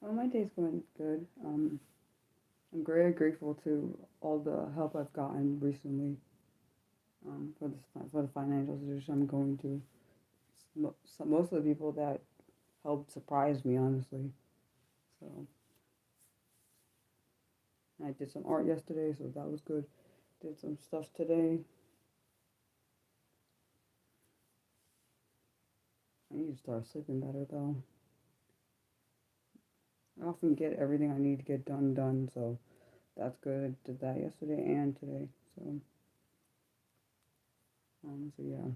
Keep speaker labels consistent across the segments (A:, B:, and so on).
A: Oh, my day's going good. I'm very grateful to all the help I've gotten recently for the financial situation I'm going to. Most of the people that helped surprised me, honestly. So I did some art yesterday, so that was good. Did some stuff today. I need to start sleeping better though. I often get everything I need to get done, so that's good. I did that yesterday and today. So yeah.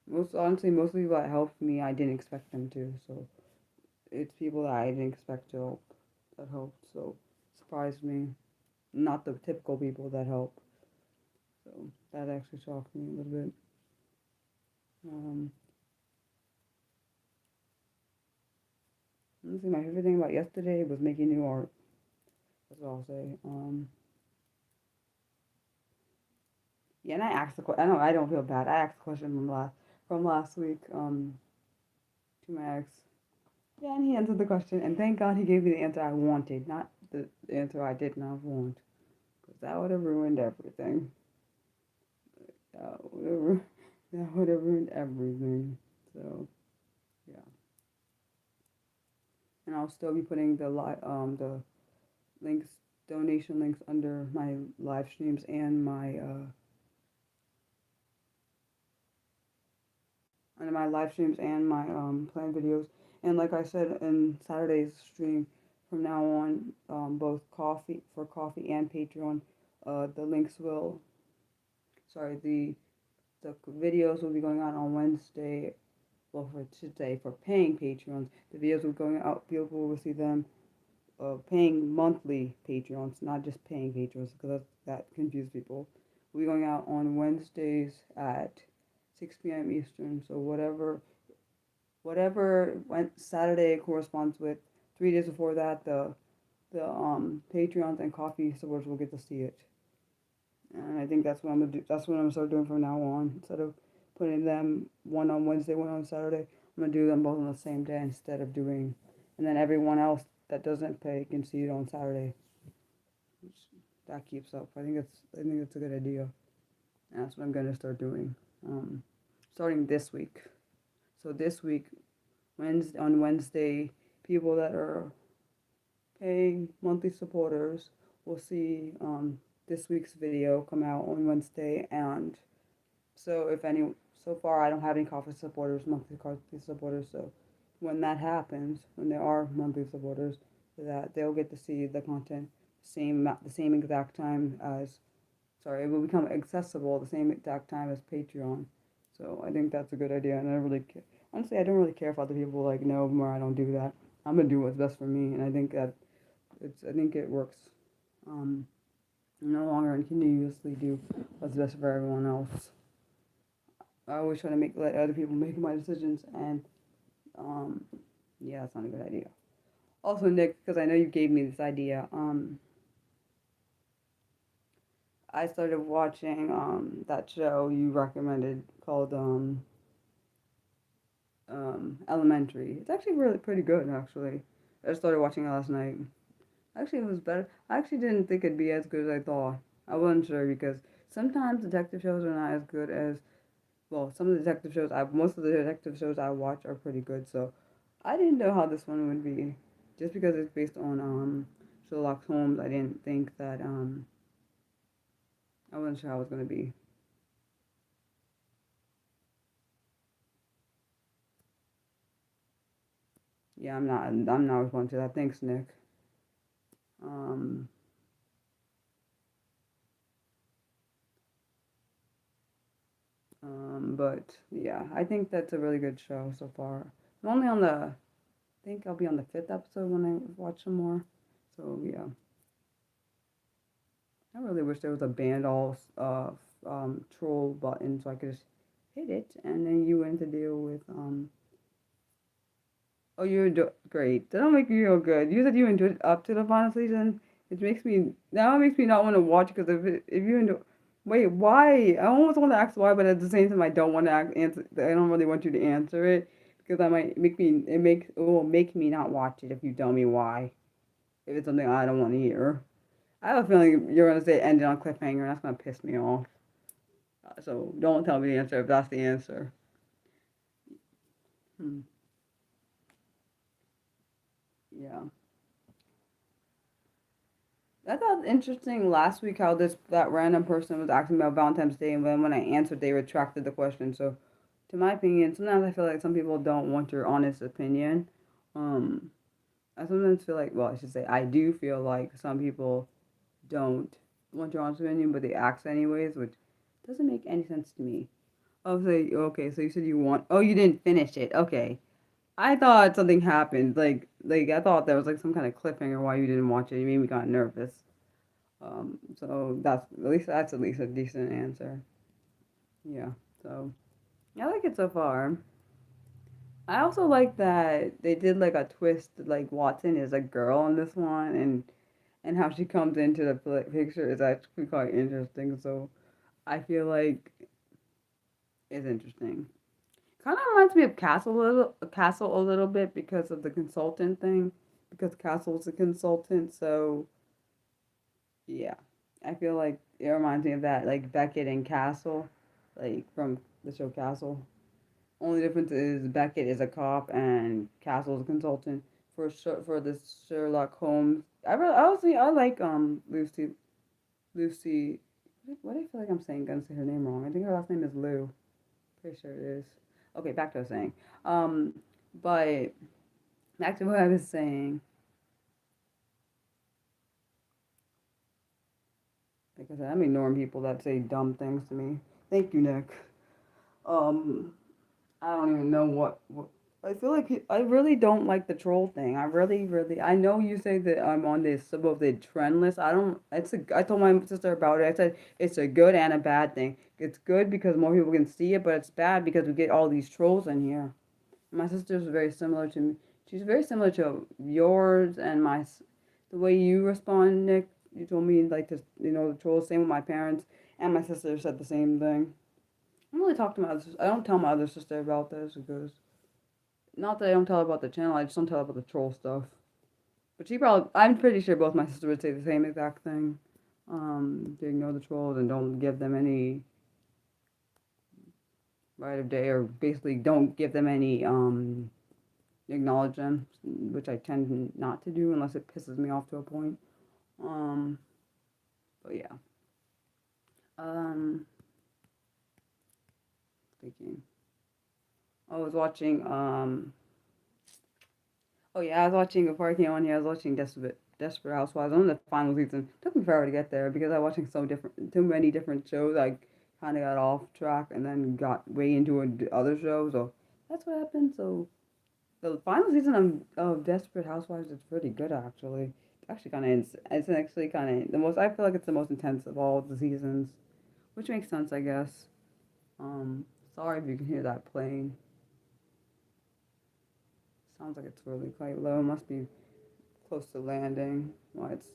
A: Most of the people that helped me, I didn't expect them to. So it's people that I didn't expect to help that helped. So surprised me. Not the typical people that help. So that actually shocked me a little bit. Um, Honestly, my favorite thing about yesterday was making new art. That's what I'll say. Yeah, and I asked the question. I know I don't feel bad. I asked the question from last week. To my ex. Yeah, and he answered the question, and thank God he gave me the answer I wanted, not the answer I did not want, because that would have ruined everything. That would have, that would have ruined everything. So yeah, and I'll still be putting the links, donation links under my live streams and my planned videos. And like I said in Saturday's stream, from now on, both coffee and Patreon, the links will, sorry, the videos will be going on Wednesday. Well, for today, for paying Patreons, the videos will be going out. People will see them paying monthly Patreons, not just paying patrons, because that confused people. We'll be going out on Wednesdays at 6 p.m. Eastern. So whatever Saturday corresponds with, 3 days before that, the Patreons and coffee supporters will get to see it. And I think that's what I'm gonna do. That's what I'm gonna start doing from now on. Instead of putting them one on Wednesday, one on Saturday, I'm gonna do them both on the same day instead of doing, and then everyone else that doesn't pay can see it on Saturday. That keeps up. I think it's a good idea. And that's what I'm gonna start doing. Starting this week. So this week, Wednesday, people that are paying monthly supporters will see this week's video come out on Wednesday. And so far I don't have any monthly coffee supporters. So when that happens, when there are monthly supporters, that they'll get to see the content the same exact time as, sorry, it will become accessible the same exact time as Patreon. So I think that's a good idea, and honestly, I don't really care if other people know more. I don't do that. I'm gonna do what's best for me, and I think I think it works. Um, no longer and continuously do what's best for everyone else. I always try to let other people make my decisions, and um, yeah, that's not a good idea. Also, Nick, because I know you gave me this idea, I started watching that show you recommended called Elementary. It's actually really pretty good, actually. I started watching it last night. Actually, it was better. I actually didn't think it'd be as good as I thought. I wasn't sure because sometimes detective shows are not as good as, well, most of the detective shows I watch are pretty good. So I didn't know how this one would be. Just because it's based on Sherlock Holmes, I didn't think that I wasn't sure how it was gonna be. Yeah, I'm not responding to that. Thanks, Nick. Um, but yeah, I think that's a really good show so far. I'm only on I think I'll be on the fifth episode when I watch some more. So yeah, I really wish there was a band all troll button so I could just hit it and then you went to deal with Oh, great. That'll make me feel good. You said you enjoyed it up to the final season. It makes me not want to watch because if you enjoy, wait, why? I almost want to ask why, but at the same time, I don't want to answer. I don't really want you to answer it because I might it will make me not watch it if you tell me why. If it's something I don't want to hear. I have a feeling you're gonna say ended on cliffhanger, and that's gonna piss me off. So don't tell me the answer if that's the answer. Hmm. Yeah. I thought interesting last week how this that random person was asking about Valentine's Day, and then when I answered, they retracted the question. So, to my opinion, sometimes I feel like some people don't want your honest opinion. Um, I sometimes feel like, well, I should say, I do feel like some people don't want your honest opinion, but they ask anyways, which doesn't make any sense to me. Oh, so okay, so you said you want. Oh, you didn't finish it. Okay, I thought something happened. Like I thought there was like some kind of cliffhanger why you didn't watch it. You made me got nervous. So that's at least a decent answer. Yeah. So I like it so far. I also like that they did like a twist. Like Watson is a girl in this one, and how she comes into the picture is actually quite interesting. So I feel like it's interesting. Kind of reminds me of Castle a little bit because of the consultant thing. Because Castle's a consultant, so yeah, I feel like it reminds me of that, like Beckett and Castle, like from the show Castle. Only difference is Beckett is a cop and Castle is a consultant for this Sherlock Holmes. I like Lucy. What do I feel like I'm saying? Gonna say her name wrong. I think her last name is Lou. Pretty sure it is. Okay, back to what I was saying. Um, but back to what I was saying. Like I said, I'm ignoring people that say dumb things to me. Thank you, Nick. Um, I don't even know what I feel like I really don't like the troll thing. I know you say that I'm on this supposed trend list. I don't. I told my sister about it. I said it's a good and a bad thing. It's good because more people can see it, but it's bad because we get all these trolls in here. My sister's very similar to me. She's very similar to yours and the way you respond, Nick. You told me like this, the trolls. Same with my parents and my sister said the same thing. I don't really talk to my other sister. I don't tell my other sister about this because not that I don't tell her about the channel. I just don't tell her about the troll stuff. But I'm pretty sure both my sisters would say the same exact thing. They ignore the trolls and don't give them any right of day, or basically don't give them any acknowledge them, which I tend not to do unless it pisses me off to a point. Um, but yeah. Um, Thinking. I was watching. Oh yeah, I was watching before I came on here. I was watching Desperate Housewives. I'm in the final season. It took me forever to get there because I was watching too many different shows. I kind of got off track and then got way into other shows. So that's what happened. So the final season of Desperate Housewives is pretty good actually. It's actually kind of it's actually kind of the most. I feel like it's the most intense of all the seasons, which makes sense, I guess. Um, Sorry if you can hear that playing. Sounds like it's really quite low. Must be close to landing. Why it's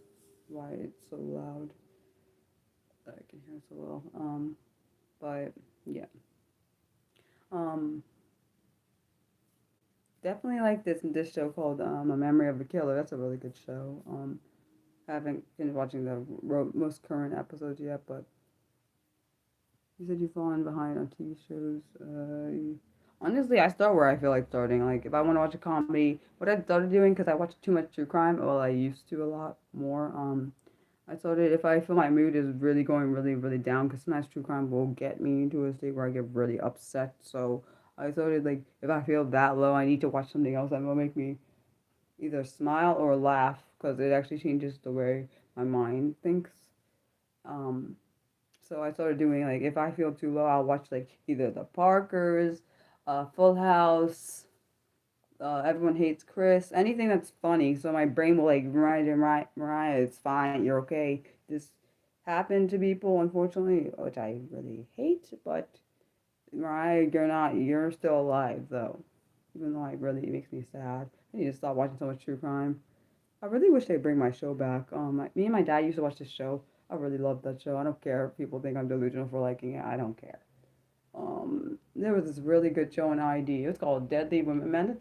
A: so loud that I can hear so well. But yeah. Um, Definitely like this show called A Memory of a Killer. That's a really good show. Haven't finished watching the most current episodes yet, but you said you've fallen behind on TV shows. Honestly, I start where I feel like starting. Like, if I want to watch a comedy, what I started doing, because I watch too much true crime, well, I used to a lot more. I started, if I feel my mood is really going really, really down, because sometimes true crime will get me into a state where I get really upset. So I started, like, if I feel that low, I need to watch something else that will make me either smile or laugh, because it actually changes the way my mind thinks. Um, so I started doing like if I feel too low, I'll watch like either The Parkers, Full House, Everyone Hates Chris, anything that's funny. So my brain will like Mariah, it's fine, you're okay. This happened to people, unfortunately, which I really hate. But Mariah, you're still alive though. Even though it really makes me sad. I need to stop watching so much true crime. I really wish they'd bring my show back. Me and my dad used to watch this show. I really love that show. I don't care if people think I'm delusional for liking it. I don't care. There was this really good show on ID. It was called Deadly Women. Man,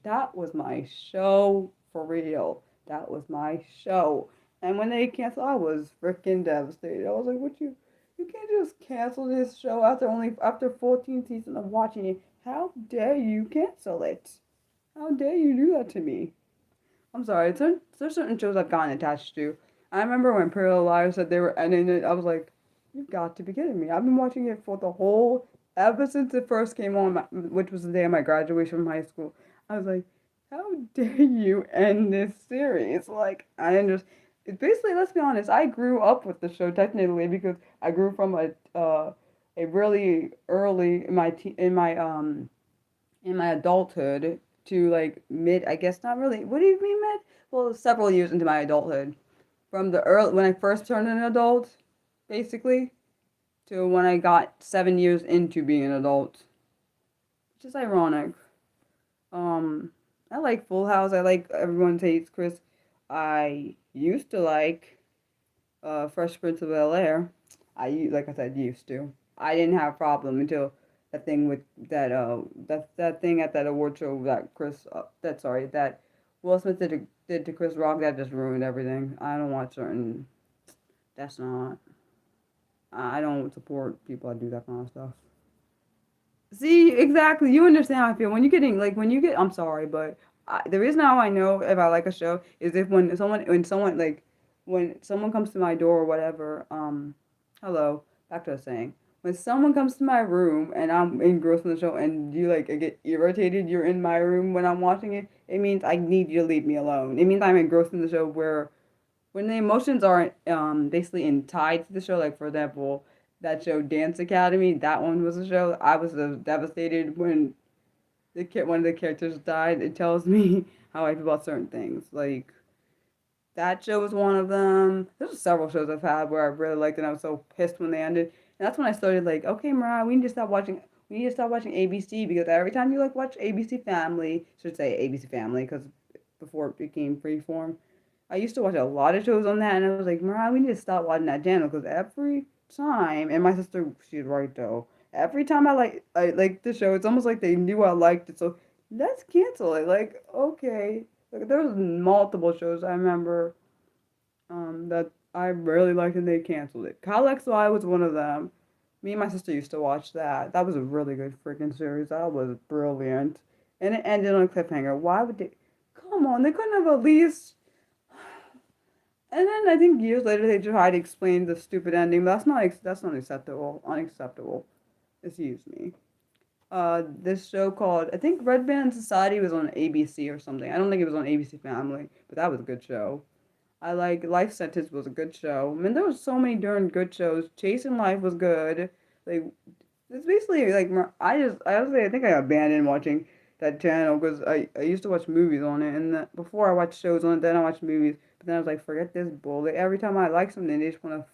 A: that was my show for real. That was my show. And when they canceled, I was freaking devastated. I was like, "What you can't just cancel this show after 14 seasons of watching it. How dare you cancel it? How dare you do that to me?" I'm sorry. There's certain shows I've gotten attached to. I remember when Pretty Little Liars said they were ending it. I was like, "You've got to be kidding me!" I've been watching it for the whole ever since it first came on, which was the day of my graduation from high school. I was like, "How dare you end this series?" Like, I just it's basically, let's be honest. I grew up with the show technically because I grew from a really early in my adulthood to like mid, I guess not really. What do you mean mid? Well, several years into my adulthood. From the early when I first turned an adult, basically, to when I got 7 years into being an adult. Which is ironic. Um, I like Full House. I like Everyone Hates Chris. I used to like Fresh Prince of Bel-Air. Like I said, used to. I didn't have a problem until that thing with that thing at that award show that that Will Smith did to Chris Rock. That just ruined everything. I don't watch certain. That's not. I don't support people that do that kind of stuff. See, exactly. You understand how I feel when you're getting like when you get. I'm sorry, but the reason how I know if I like a show is if when someone comes to my door or whatever. Hello. Back to the saying. When someone comes to my room and I'm engrossed in the show and you like I get irritated, you're in my room when I'm watching it. It means I need you to leave me alone. It means I'm engrossed in the show where when the emotions are basically in tied to the show, like for example, that show Dance Academy, that one was a show. I was devastated when one of the characters died. It tells me how I feel about certain things. Like that show was one of them. There's several shows I've had where I really liked and I was so pissed when they ended. And that's when I started like, okay, Mariah, we need to stop watching. We need to stop watching ABC because every time you like watch ABC Family, should say ABC Family because before it became Freeform, I used to watch a lot of shows on that, and I was like, Mariah, we need to stop watching that channel because every time, and my sister, she's right though. Every time I like the show, it's almost like they knew I liked it, so let's cancel it. Like, okay, like there was multiple shows I remember that I really liked and they canceled it. Kyle XY was one of them. Me and my sister used to watch that. That was a really good freaking series. That was brilliant, and it ended on a cliffhanger. Why would they? Come on, they couldn't have at least. And then I think years later they tried to explain the stupid ending, but that's not acceptable. Unacceptable. Excuse me. This show called I think Red Band Society was on ABC or something. I don't think it was on ABC Family, but that was a good show. I like Life Sentence was a good show. I mean, there was so many darn good shows. Chasing Life was good. Like it's basically like I honestly I think I abandoned watching that channel because I used to watch movies on it and before I watched shows on it then I watched movies but then I was like forget this bull. Like, every time I like something they just want to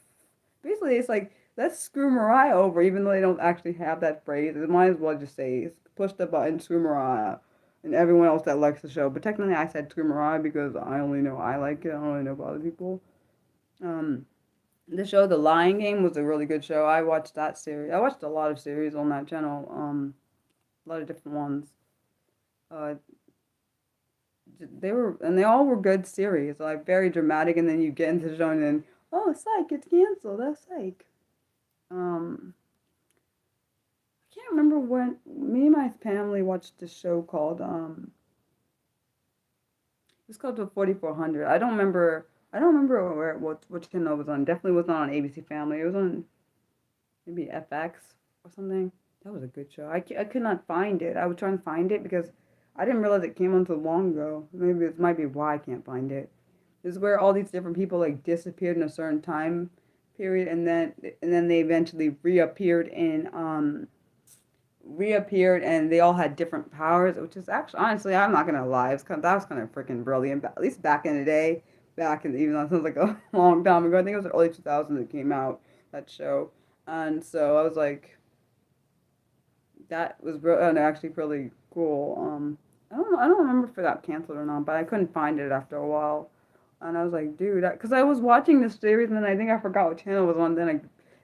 A: basically it's like let's screw Mariah over even though they don't actually have that phrase. It might as well just say push the button screw Mariah and everyone else that likes the show. But technically I said screw Mariah because I only know I like it. I don't really know about other people. Um, the show The Lion Game was a really good show. I watched that series. I watched a lot of series on that channel. A lot of different ones. Uh, they all were good series. Like very dramatic, and then you get into the show, and then oh, psych, it's canceled. That's psych. Um, I can't remember when me and my family watched this show called it's called the 4400. I don't remember. I don't remember where what channel it was on. Definitely was not on ABC Family. It was on maybe FX or something. That was a good show. I could not find it. I was trying to find it because I didn't realize it came on so long ago. Maybe it might be why I can't find it. This is where all these different people like disappeared in a certain time period and then they eventually reappeared and they all had different powers, which is actually honestly I'm not gonna lie, that was kind of freaking brilliant. At least back in the day, even though it sounds like a long time ago, I think it was the early 2000s it came out that show, and so I was like, that was actually really cool. I don't remember if it got canceled or not, but I couldn't find it after a while, and I was like, dude, because I was watching this series and then I think I forgot what channel it was on.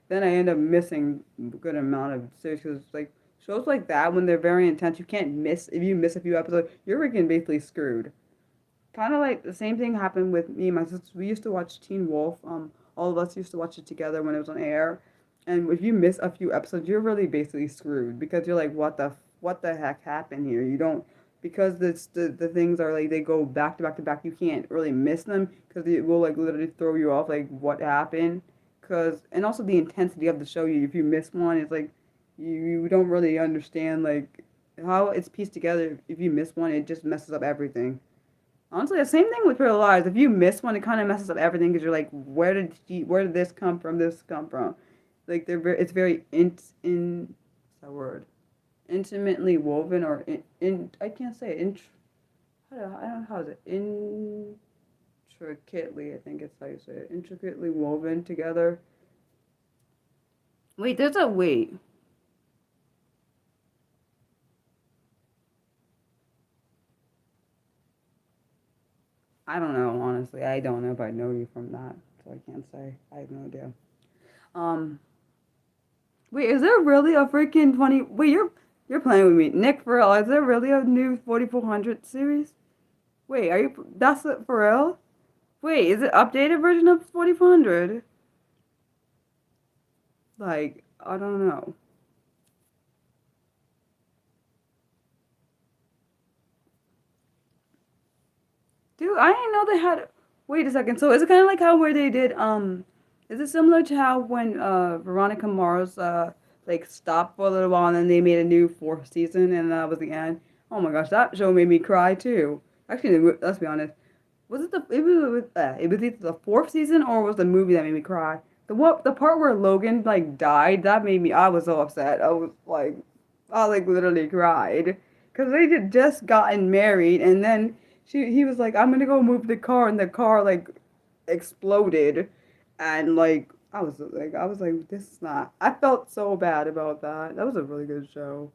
A: then I end up missing a good amount of series because like shows like that when they're very intense, you can't miss. If you miss a few episodes, you're freaking basically screwed. Kind of like the same thing happened with me and my sister. We used to watch Teen Wolf. All of us used to watch it together when it was on air. And if you miss a few episodes, you're really basically screwed because you're like, what the heck happened here? You don't because the things are like they go back to back to back. You can't really miss them because it will like literally throw you off like what happened. Cause and also the intensity of the show. You if you miss one, it's like you don't really understand like how it's pieced together. If you miss one, it just messes up everything. Honestly, the same thing with Pretty Lies. If you miss one, it kind of messes up everything because you're like, where did this come from? This come from? Like it's very what's that word? Intimately woven or I can't say it. I don't know how is it intricately. I think it's how you say it. Intricately woven together. Wait, there's a wait. I don't know. Honestly, I don't know if I know you from that, so I can't say. I have no idea. Um, Wait, is there really a freaking 20? Wait, you're playing with me. Nick, for real, is there really a new 4400 series? Wait, are you that's it for real? Wait, is it updated version of 4400? Like, I don't know. Dude, I didn't know they had wait a second. So is it kind of like how where they did is it similar to how when Veronica Mars like stopped for a little while and then they made a new fourth season and that was the end? Oh my gosh, that show made me cry too. Actually, let's be honest. Was it the it was either the fourth season or was the movie that made me cry? The part where Logan like died that made me I was so upset. I like literally cried because they had just gotten married and then he was like I'm gonna go move the car and the car like exploded and like I was like this is not I felt so bad about that. That was a really good show.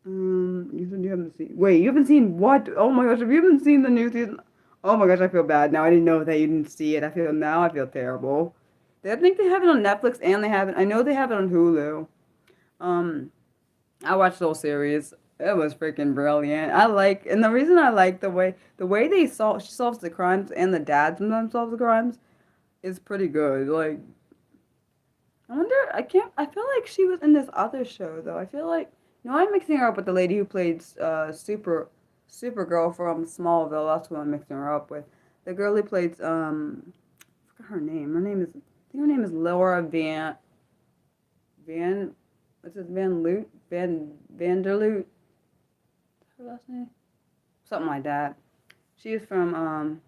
A: You said you haven't seen. Wait, you haven't seen what? Oh my gosh, have you haven't seen the new season? Oh my gosh, I feel bad now. I didn't know that you didn't see it. I feel now. I feel terrible. I think they have it on Netflix and they have it. I know they have it on Hulu. Um, I watched the whole series. It was freaking brilliant. I like, and the reason I like the way they solve she solves the crimes and the dad sometimes solves the crimes is pretty good. Like I wonder. I can't. I feel like she was in this other show though. I feel like no, I'm mixing her up with the lady who played Supergirl from Smallville. That's who I'm mixing her up with. The girl who played I forgot her name. Her name is I think her name is Laura Van. What's it Van Loot Vanderloot? Her last name? Something like that. She's from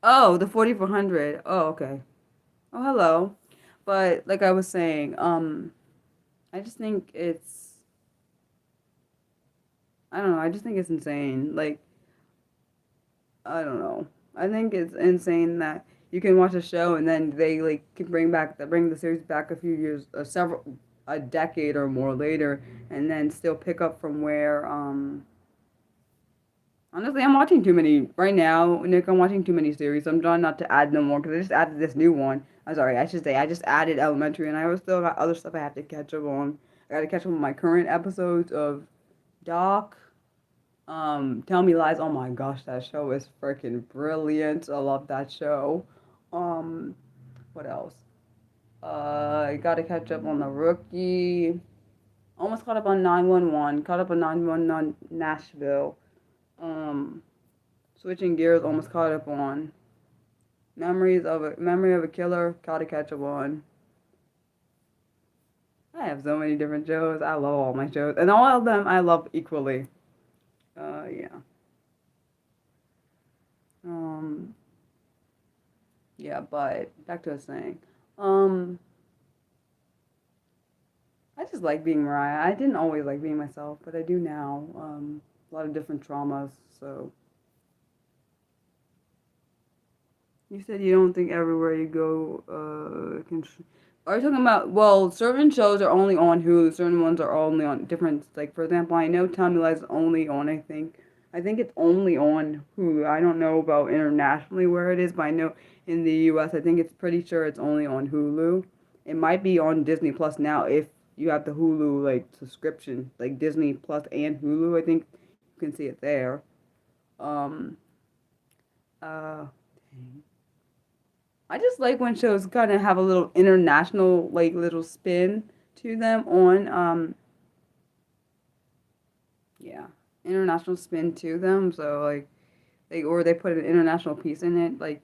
A: oh the 4400. Oh okay. Oh hello. But like I was saying, I just think it's I don't know, I just think it's insane. Like I don't know. I think it's insane that you can watch a show and then they like can bring the series back a few years, a decade or more later, and then still pick up from where. Honestly, I'm watching too many right now, Nick. I'm watching too many series. I'm trying not to add no more because I just added this new one. I'm sorry, I should say I just added Elementary, and I still got other stuff I have to catch up on. I got to catch up on my current episodes of Doc. Tell Me Lies. Oh my gosh, that show is freaking brilliant. I love that show. Um, what else? I gotta catch up on The Rookie. Almost caught up on 911. Caught up on 911 Nashville. Um, Switching gears. Almost caught up on Memory of a Killer. Gotta catch up on. I have so many different shows. I love all my shows, and all of them I love equally. Yeah. Um, yeah, but back to what I was saying. Um, I just like being Mariah. I didn't always like being myself, but I do now. A lot of different traumas. So you said you don't think everywhere you go can. Are you talking about? Well, certain shows are only on Hulu. Certain ones are only on different. Like for example, I know Tell Me Lies is only on. I think it's only on Hulu. I don't know about internationally where it is, but I know in the U.S. I think it's pretty sure it's only on Hulu. It might be on Disney Plus now if you have the Hulu like subscription, like Disney Plus and Hulu. I think you can see it there. Um, uh, I just like when shows kind of have a little international like little spin to them on yeah, international spin to them. So like or they put an international piece in it. Like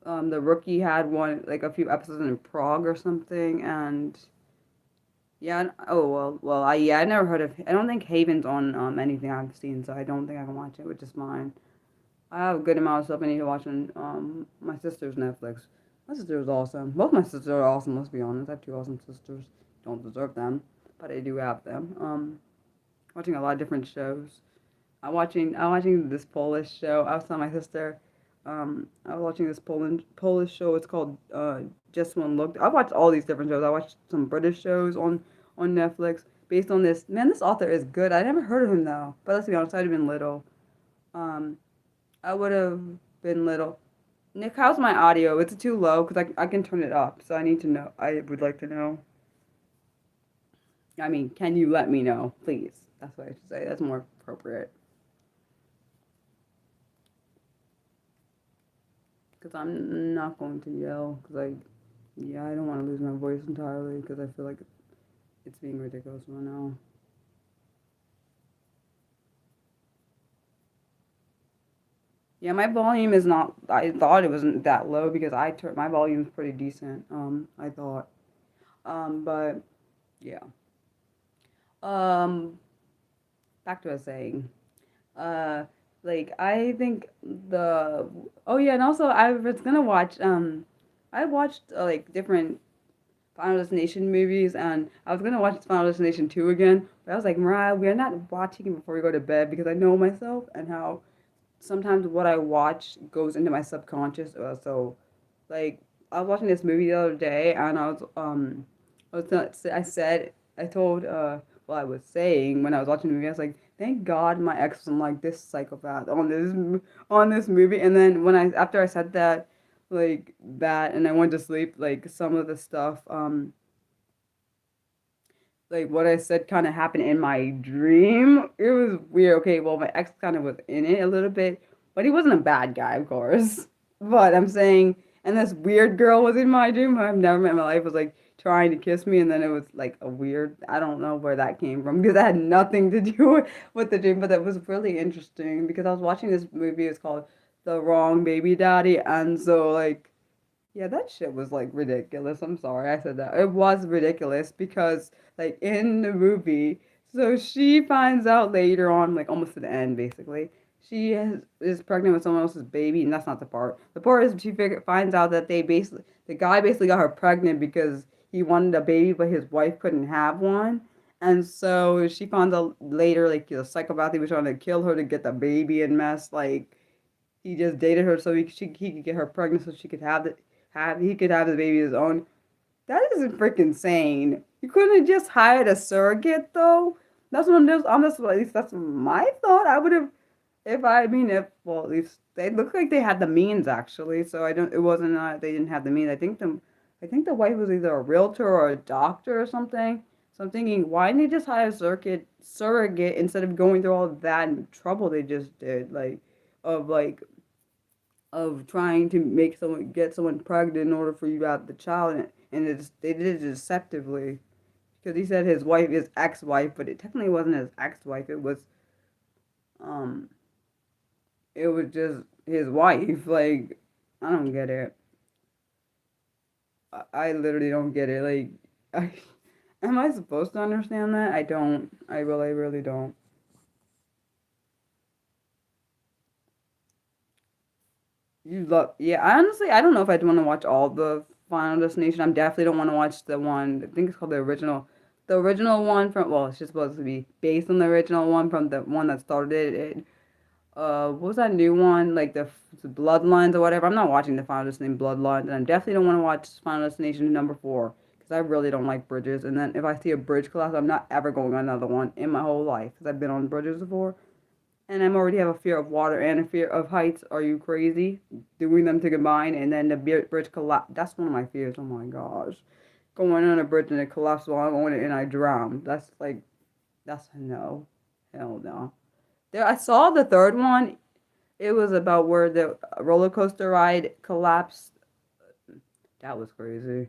A: the Rookie had one like a few episodes in Prague or something, and yeah. Oh well. I never heard of. I don't think Haven's on anything I've seen, so I don't think I can watch it, which is fine. I have a good amount of stuff I need to watch on my sister's Netflix. My sister is awesome. Both my sisters are awesome. Let's be honest. I have two awesome sisters. Don't deserve them, but I do have them. Watching a lot of different shows. I'm watching this Polish show. I was telling my sister, I was watching this Polish show. It's called Just One Look. I watched all these different shows. I watched some British shows on Netflix based on this. Man, this author is good. I never heard of him though. But let's be honest, I'd have been little. Um, I would have been little. Nick, how's my audio? It's too low because I can turn it up. So I need to know. I would like to know. I mean, can you let me know, please? That's what I should say. That's more appropriate. Because I'm not going to yell. Because yeah, I don't want to lose my voice entirely. Because I feel like it's being ridiculous right now. Yeah, my volume is not. I thought it wasn't that low because I turned my volume's pretty decent. I thought. But yeah. Um, back to what I was saying. Uh, like I think the oh yeah, and also I was gonna watch I watched like different Final Destination movies, and I was gonna watch Final Destination 2 again, but I was like, Mariah, we're not watching it before we go to bed because I know myself and how sometimes what I watch goes into my subconscious. So like I was watching this movie the other day, and I said I told well I was saying when I was watching the movie, I was like, thank God my ex wasn't like this psychopath on this movie. And then when I after I said that and I went to sleep, like some of the stuff like what I said kind of happened in my dream. It was weird. Okay, well my ex kind of was in it a little bit, but he wasn't a bad guy, of course. But I'm saying, and this weird girl was in my dream who I've never met in my life, was like trying to kiss me, and then it was like a weird. I don't know where that came from because that had nothing to do with the dream, but that was really interesting because I was watching this movie. It's called The Wrong Baby Daddy, and so like yeah, that shit was like ridiculous. I'm sorry I said that. It was ridiculous because like in the movie, so she finds out later on, like almost to the end basically, is pregnant with someone else's baby, and that's not the part. The part is finds out that the guy basically got her pregnant because he wanted a baby, but his wife couldn't have one. And so she found out later, like the psychopath, he was trying to kill her to get the baby and mess. Like he just dated her so he could get her pregnant so she could have he could have the baby his own. That isn't freaking insane. You couldn't have just hired a surrogate though. That's what I'm just. I'm just at least that's my thought. I would have if I mean if well at least they look like they had the means actually. So I don't. It wasn't they didn't have the means. I think the wife was either a realtor or a doctor or something. So I'm thinking, why didn't they just hire a surrogate instead of going through all that trouble they just did, of like of trying to make someone get someone pregnant in order for you to have the child, and they did it deceptively because he said his wife is ex-wife, but it technically wasn't his ex-wife. Um it was just his wife. Like I don't get it. I literally don't get it. Like I am I supposed to understand that? I don't. I really don't. You love, yeah. Honestly, I don't know if I'd want to watch all the Final Destination. I definitely don't want to watch the one. I think it's called the original one from. Well, it's just supposed to be based on the original one from the one that started it. What was that new one? Like the Bloodlines or whatever. I'm not watching the Final Destination Bloodlines, and I definitely don't want to watch Final Destination number 4 because I really don't like bridges. And then if I see a bridge collapse, I'm not ever going on another one in my whole life because I've been on bridges before. And I'm already have a fear of water and a fear of heights. Are you crazy? Doing them to combine and then the bridge collapse. That's one of my fears. Oh my gosh. going on a bridge and it collapsed while I'm on it and I drowned. That's a no. Hell no. There, I saw the third one. It was about where the roller coaster ride collapsed. That was crazy.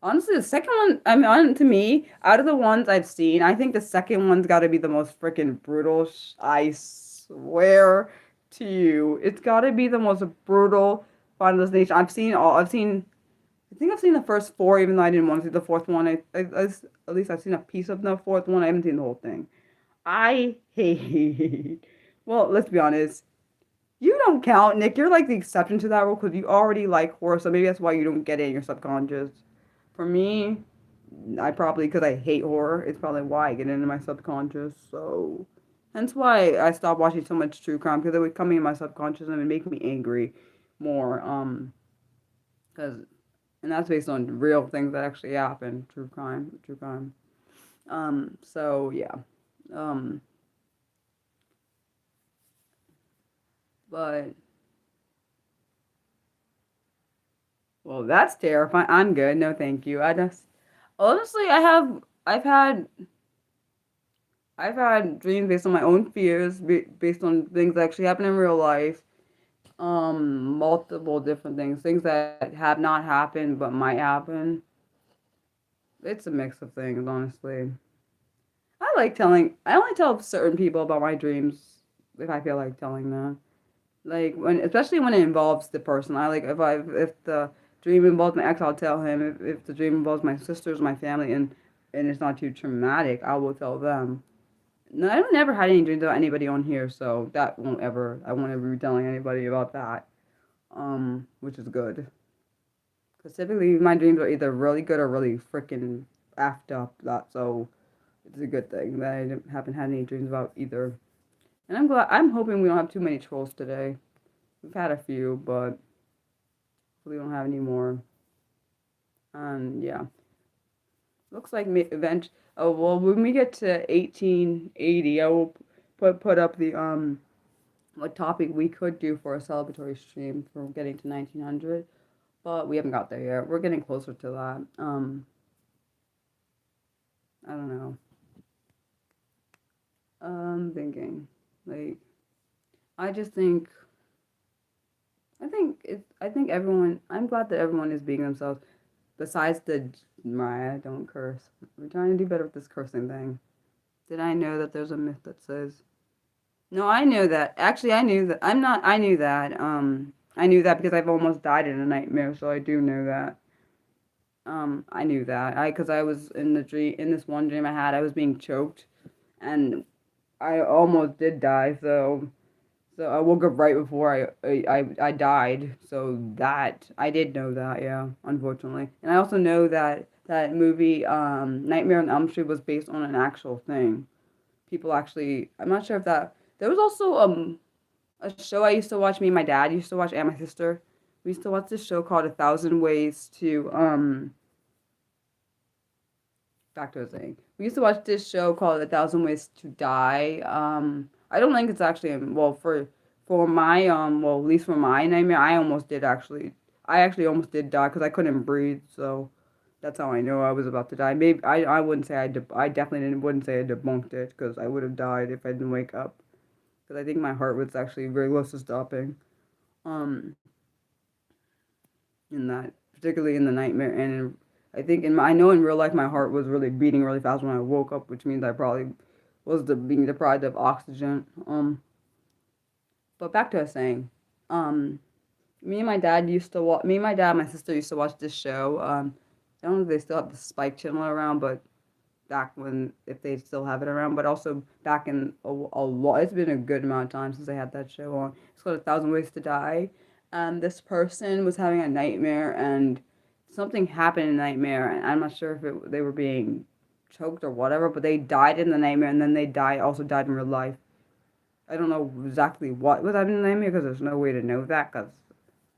A: Honestly, the second one, I mean, to me, out of the ones I've seen, I think the second one's got to be the most freaking brutal. I swear to you, it's got to be the most brutal Final Destination. I've seen all. I've seen. I think I've seen the first four, even though I didn't want to see the fourth one. At least I've seen a piece of the fourth one. I haven't seen the whole thing. I hate. Well, let's be honest. You don't count, Nick. You're like the exception to that rule because you already like horror, so maybe that's why you don't get it in your subconscious. For me, I probably, because I hate horror, it's probably why I get into my subconscious. So, hence why I stopped watching so much true crime because it would come in my subconscious and it would make me angry more. Because, and that's based on real things that actually happen. True crime, true crime. So yeah. Um, but well, that's terrifying. I'm good. No, thank you. I just honestly, I've had I've had dreams based on my own fears, based on things that actually happen in real life. Multiple different things that have not happened but might happen. It's a mix of things, honestly. I like telling. I only tell certain people about my dreams if I feel like telling them. Like when, especially when it involves the person. I like if the dream involves my ex, I'll tell him. If the dream involves my sisters, my family, and it's not too traumatic, I will tell them. No, I've never had any dreams about anybody on here, so that won't ever. I won't ever be telling anybody about that. Which is good. Because typically my dreams are either really good or really freaking effed up. That so it's a good thing that haven't had any dreams about either. And I'm glad. I'm hoping we don't have too many trolls today. We've had a few, but we don't have any more. Yeah. Looks like event. Oh well, when we get to 1880, I will put up the what topic we could do for a celebratory stream for getting to 1900, but we haven't got there yet. We're getting closer to that. I don't know. Thinking like I just think I think everyone. I'm glad that everyone is being themselves. Besides the Mariah, don't curse. We're trying to do better with this cursing thing. Did I know that there's a myth that says? No, I knew that. Actually, I knew that. I'm not. I knew that. I knew that because I've almost died in a nightmare, so I do know that. I knew that. Because I was in the dream in this one dream I had. I was being choked, and I almost did die. So I woke up right before I died. So that I did know that, yeah, unfortunately. And I also know that that movie Nightmare on Elm Street was based on an actual thing. People actually, I'm not sure if that there was also a show I used to watch. Me and my dad used to watch, and my sister. We used to watch this show called A Thousand Ways to back to the thing. We used to watch this show called A Thousand Ways to Die. I don't think it's actually well for my well at least for my nightmare. I actually almost did die because I couldn't breathe. So that's how I know I was about to die. Maybe I wouldn't say I definitely didn't wouldn't say I debunked it because I would have died if I didn't wake up because I think my heart was actually very close to stopping. Um, in that, particularly in the nightmare, and I think I know in real life my heart was really beating really fast when I woke up, which means I probably was being deprived of oxygen. But back to us saying, um, me and my dad used to watch. Me and my dad, and my sister used to watch this show. I don't know if they still have the Spike channel around, but back when if they still have it around, but also back in a lot. It's been a good amount of time since they had that show on. It's called A Thousand Ways to Die. This person was having a nightmare, and something happened in the nightmare, and I'm not sure if they were being choked or whatever, but they died in the nightmare, and then they also died in real life. I don't know exactly what was happening in the nightmare because there's no way to know that because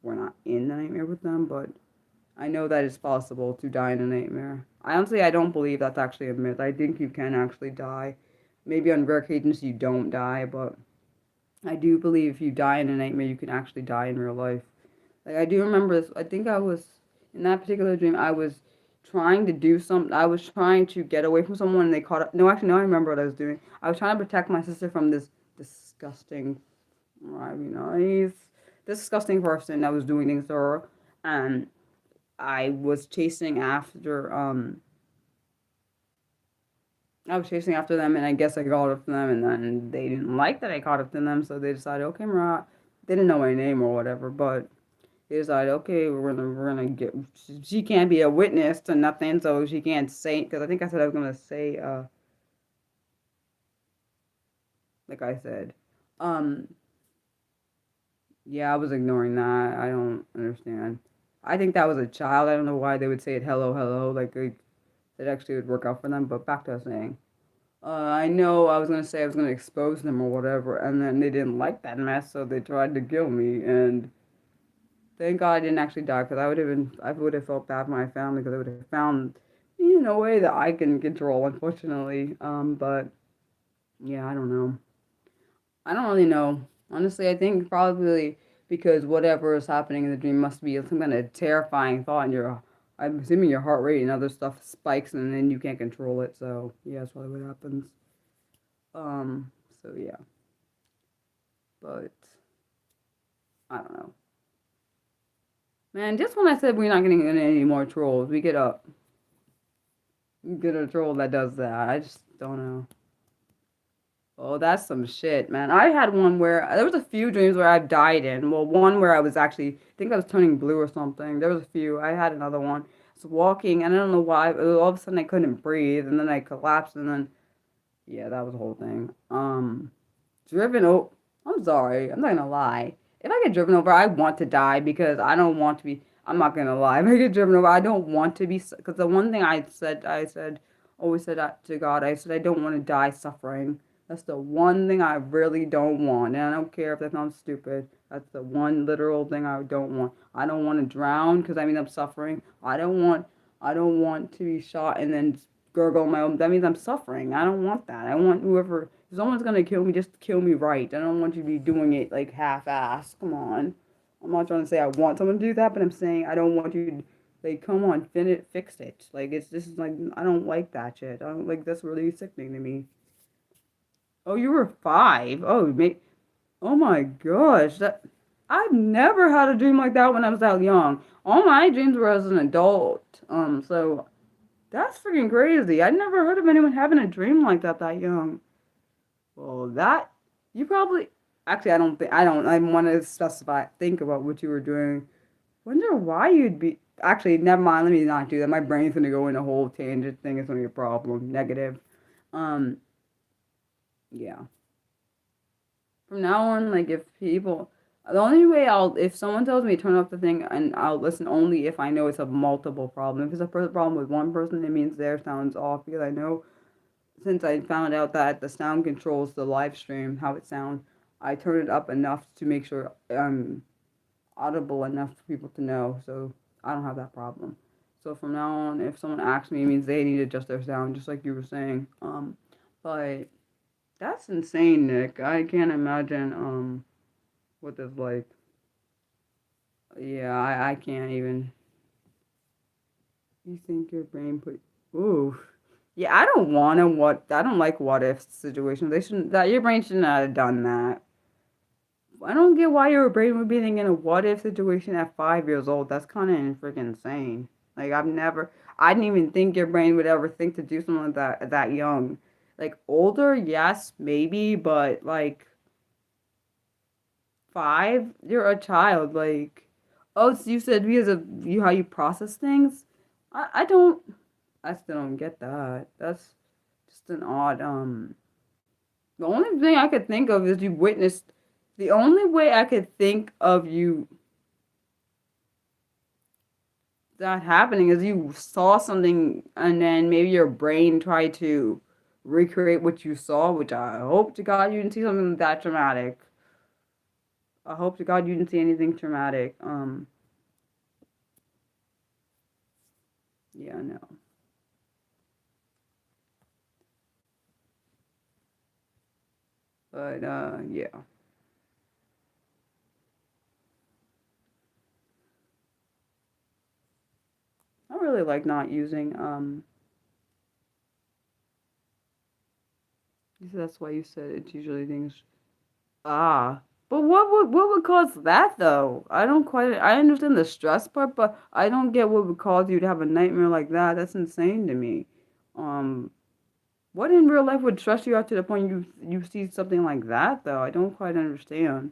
A: we're not in the nightmare with them, but I know that it's possible to die in a nightmare. I don't believe that's actually a myth. I think you can actually die. Maybe on rare occasions you don't die, but I do believe if you die in a nightmare, you can actually die in real life. Like I do remember this. I think I was in that particular dream. I was trying to do something. I was trying to get away from someone and they caught up. No, actually, no, I remember what I was doing. I was trying to protect my sister from this disgusting, I mean, nice, disgusting person that was doing things to her. And I was chasing after, I was chasing after them, and I guess I caught up to them, and then they didn't like that I caught up to them, so they decided, okay, Marat, they didn't know my name or whatever, but they decided, okay, we're gonna get, she can't be a witness to nothing, so she can't say, because I think I said I was gonna say, like I said, um, yeah, I was ignoring that. I don't understand. I think that was a child. I don't know why they would say it, hello, hello, like it actually would work out for them. But back to saying, I know I was gonna say I was gonna expose them or whatever, and then they didn't like that mess, so they tried to kill me. And thank God I didn't actually die, because I would have felt bad for my family, because I would have found me in a way that I can control, unfortunately. But yeah, I don't know. I don't really know. Honestly, I think probably because whatever is happening in the dream must be some kind of terrifying thought, and I'm assuming your heart rate and other stuff spikes, and then you can't control it. So yeah, that's probably what happens. So yeah, but I don't know. Man, just when I said we're not getting any more trolls, we get a troll that does that. I just don't know. Oh, that's some shit, man. I had one where there was a few dreams where I've died in. Well, one where I was actually, I think I was turning blue or something. There was a few. I had another one. I was walking, and I don't know why. All of a sudden, I couldn't breathe, and then I collapsed, and then yeah, that was the whole thing. Driven over. I'm sorry. I'm not gonna lie. If I get driven over, I want to die because I don't want to be. I'm not gonna lie. If I get driven over, I don't want to be. Because the one thing always said that to God. I said I don't want to die suffering. That's the one thing I really don't want. And I don't care if that sounds stupid. That's the one literal thing I don't want. I don't want to drown because I mean I'm suffering. I don't want to be shot and then gurgle on my own. That means I'm suffering. I don't want that. I want whoever, if someone's gonna kill me, just kill me right. I don't want you to be doing it like half-ass. Come on. I'm not trying to say I want someone to do that, but I'm saying I don't want you to, like, come on, fix it. Like, it's just like, I don't like that shit. I don't like, that's really sickening to me. Oh, you were 5. Oh, oh my gosh. I've never had a dream like that when I was that young. All my dreams were as an adult. So that's freaking crazy. I never heard of anyone having a dream like that young. Well, that you probably actually I want to think about what you were doing. Wonder why you'd be actually never mind, let me not do that. My brain's gonna go in a whole tangent thing, it's gonna be a problem. Negative. Um yeah. From now on, like if people the only way if someone tells me to turn off the thing and I'll listen only if I know it's a multiple problem. If it's a problem with one person, it means their sound's off because I know since I found out that the sound controls the live stream, how it sounds, I turn it up enough to make sure I'm audible enough for people to know, so I don't have that problem. So from now on, if someone asks me, it means they need to adjust their sound, just like you were saying. But that's insane, Nick. I can't imagine what that's like. Yeah, I can't even. You think your brain put? Ooh. Yeah, I don't like what if situations. They shouldn't that your brain shouldn't have done that. I don't get why your brain would be thinking a what if situation at 5 years old. That's kind of freaking insane. Like I didn't even think your brain would ever think to do something like that at that young. Like older, yes, maybe, but like 5, you're a child. Like, oh, so you said because of you how you process things. I don't. I still don't get that. That's just an odd. The only thing I could think of is you witnessed. The only way I could think of you that happening is you saw something and then maybe your brain tried to recreate what you saw, which I hope to God you didn't see something that traumatic. I hope to God you didn't see anything traumatic. Yeah, no. But yeah. I really really like not using, you said that's why you said it's usually things. Ah, but what would cause that though? I don't quite. I understand the stress part, but I don't get what would cause you to have a nightmare like that. That's insane to me. Um, what in real life would stress you out to the point you see something like that though? I don't quite understand.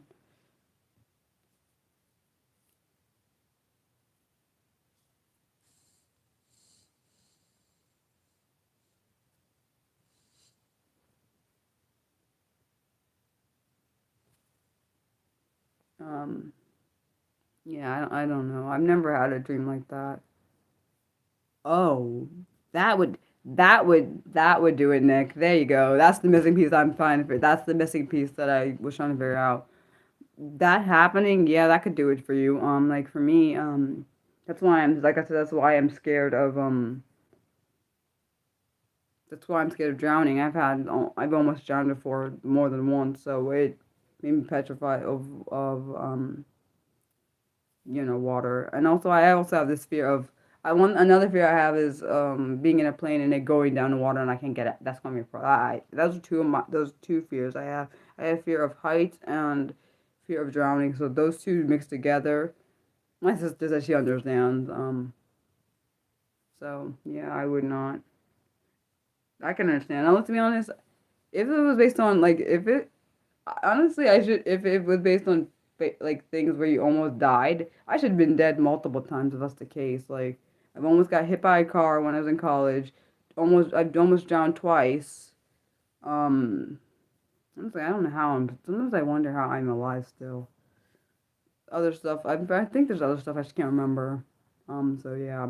A: Um, yeah, I don't know. I've never had a dream like that. Oh, that would that would do it, Nick. There you go. That's the missing piece I'm trying to. That's the missing piece that I was trying to figure out. That happening, yeah, that could do it for you. Like for me, that's why I'm like I said, that's why I'm scared of that's why I'm scared of drowning. I've almost drowned before more than once, so it made me petrified of water. And also I also have this fear of I want another fear I have is being in a plane and it going down the water and I can't get it. That's gonna be a problem. Those are those two fears I have. I have fear of heights and fear of drowning. So those two mixed together. My sister says she understands. So yeah, I would not. I can understand. Now, let's be honest. If it was based on like if it honestly, I should. If it was based on like things where you almost died, I should have been dead multiple times if that's the case. Like I've almost got hit by a car when I was in college. I've almost drowned twice. Um, honestly, I don't know how I'm. Sometimes I wonder how I'm alive still. Other stuff. I think there's other stuff I just can't remember. So yeah,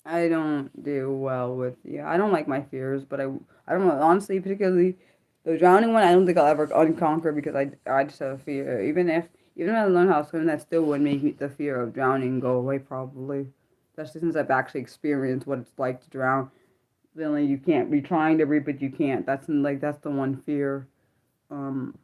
A: I don't do well with. Yeah, I don't like my fears, but I don't know. Honestly, particularly the drowning one, I don't think I'll ever unconquer because I just have a fear. Even if I learn how to swim, that still would make the fear of drowning go away probably. Especially since I've actually experienced what it's like to drown. Feeling you can't be trying to breathe, but you can't. That's the one fear. Um,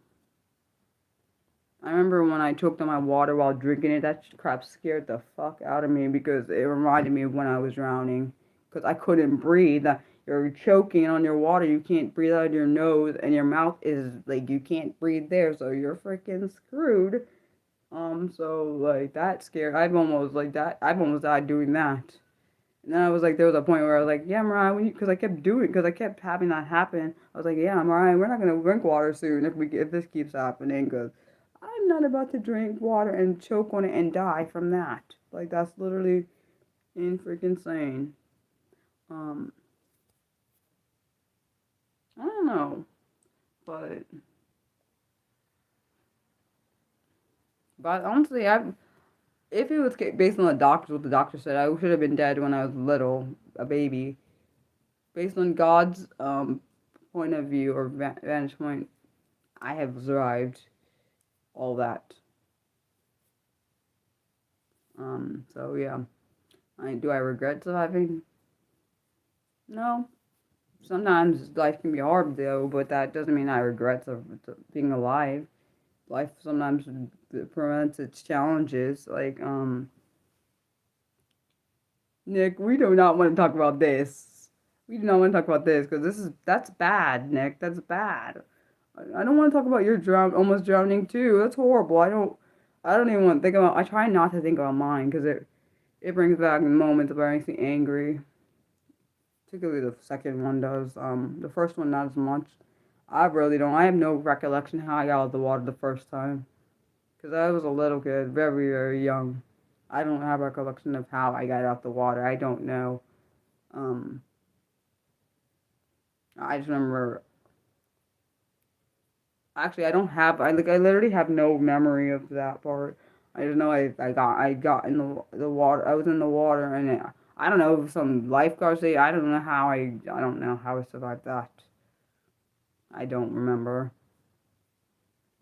A: I remember when I choked on my water while drinking it. That crap scared the fuck out of me because it reminded me of when I was drowning. Because I couldn't breathe. You're choking on your water. You can't breathe out of your nose, and your mouth is like you can't breathe there, so you're freaking screwed. So like that scared. I've almost died doing that. And then I was like, there was a point where I was like, yeah, Mariah, because I kept having that happen. I was like, yeah, Mariah, we're not gonna drink water soon if this keeps happening, because I'm not about to drink water and choke on it and die from that. Like that's literally in freaking insane. Um, I don't know, but honestly, if it was based on the doctors, what the doctor said, I should have been dead when I was little, a baby. Based on God's point of view or vantage point, I have survived all that. So yeah, do I regret surviving? No. Sometimes life can be hard though, but that doesn't mean I regret being alive. Life sometimes presents its challenges. Like Nick, we do not want to talk about this. We do not want to talk about this because that's bad, Nick. That's bad. I don't want to talk about your almost drowning too. That's horrible. I don't even want to think about. I try not to think about mine because it brings back moments where it makes me angry. Particularly the second one does. The first one not as much. I really don't. I have no recollection how I got out of the water the first time because I was a little kid, very very young. I don't have recollection of how I got out the water. I don't know. Um, I just remember. Actually, I don't have. I literally have no memory of that part. I just know I got in the water. I was in the water and I don't know if some lifeguard say I don't know how I don't know how I survived that. I don't remember.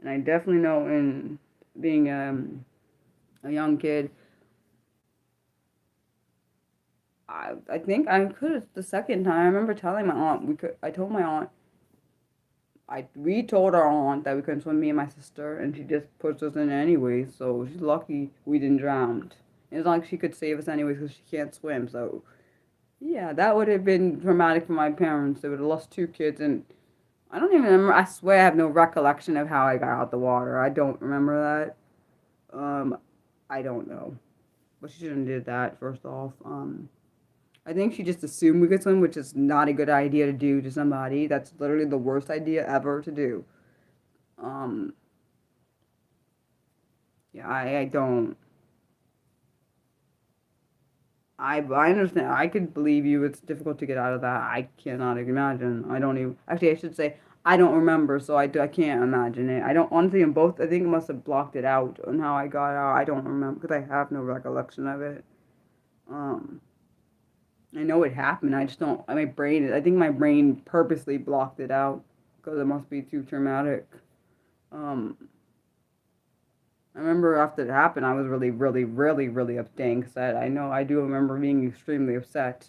A: And I definitely know in being a young kid, I think I could have the second time. I remember telling my aunt we could. I told my aunt we told our aunt that we couldn't swim, me and my sister, and she just pushed us in anyway. So she's lucky we didn't drown. As long as she could save us anyways because she can't swim. So, yeah, that would have been traumatic for my parents. They would have lost two kids, and I don't even remember. I swear I have no recollection of how I got out the water. I don't remember that. I don't know. But she shouldn't have did that, first off. I think she just assumed we could swim, which is not a good idea to do to somebody. That's literally the worst idea ever to do. Um, yeah, I don't. I understand. I could believe you. It's difficult to get out of that. I cannot imagine. I don't even. Actually, I should say I don't remember, so I can't imagine it. I don't honestly. In both, I think it must have blocked it out on how I got out. I don't remember because I have no recollection of it. Um, I know it happened. I just don't. My brain. I think my brain purposely blocked it out because it must be too traumatic. Um, I remember after it happened, I was really, really, really, really upset. I know I do remember being extremely upset.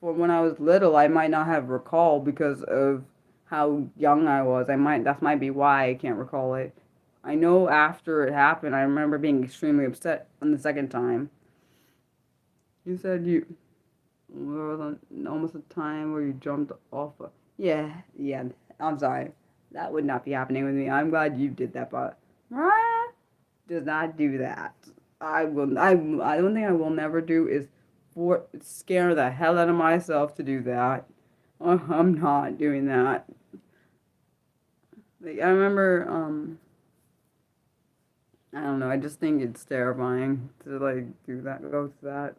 A: For when I was little, I might not have recalled because of how young I was. That might be why I can't recall it. I know after it happened, I remember being extremely upset on the second time. You said you there was almost a time where you jumped off. Yeah, yeah. I'm sorry. That would not be happening with me. I'm glad you did that, but does not do that. I will. I one thing I will never do is scare the hell out of myself to do that. I'm not doing that. Like I remember. I don't know. I just think it's terrifying to like do that. Go through that.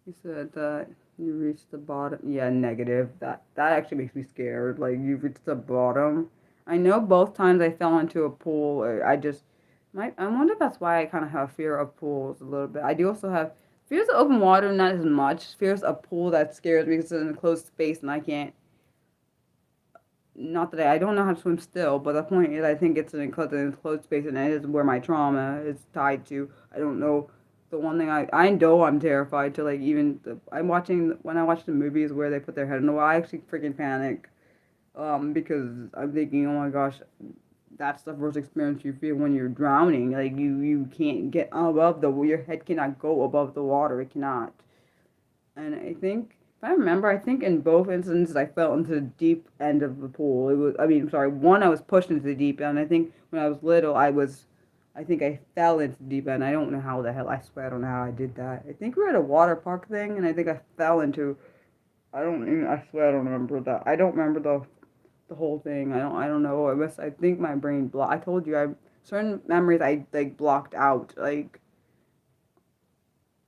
A: You said that you reached the bottom. Yeah, negative. That actually makes me scared. Like you reached the bottom. I know both times I fell into a pool. I just I wonder if that's why I kind of have fear of pools a little bit. I do also have fears of open water, not as much. Fears of pool that scares me because it's in a closed space and I can't. Not that I don't know how to swim still, but the point is I think it's an enclosed space and it is where my trauma is tied to. I don't know. The one thing I know I'm terrified to like even I'm watching when I watch the movies where they put their head in the water, I actually freaking panic. Because I'm thinking, oh my gosh, that's the first experience you feel when you're drowning. Like you can't get above your head cannot go above the water. It cannot. And I think if I remember, I think in both instances I fell into the deep end of the pool. It was I mean, sorry, one I was pushed into the deep end. I think when I was little I think I fell into the deep end. I don't know how the hell. I swear I don't know how I did that. I think we were at a water park thing, and I think I fell into. I don't. Even, I swear I don't remember that. I don't remember the whole thing. I don't know. I think my brain blocked. I told you I certain memories I like blocked out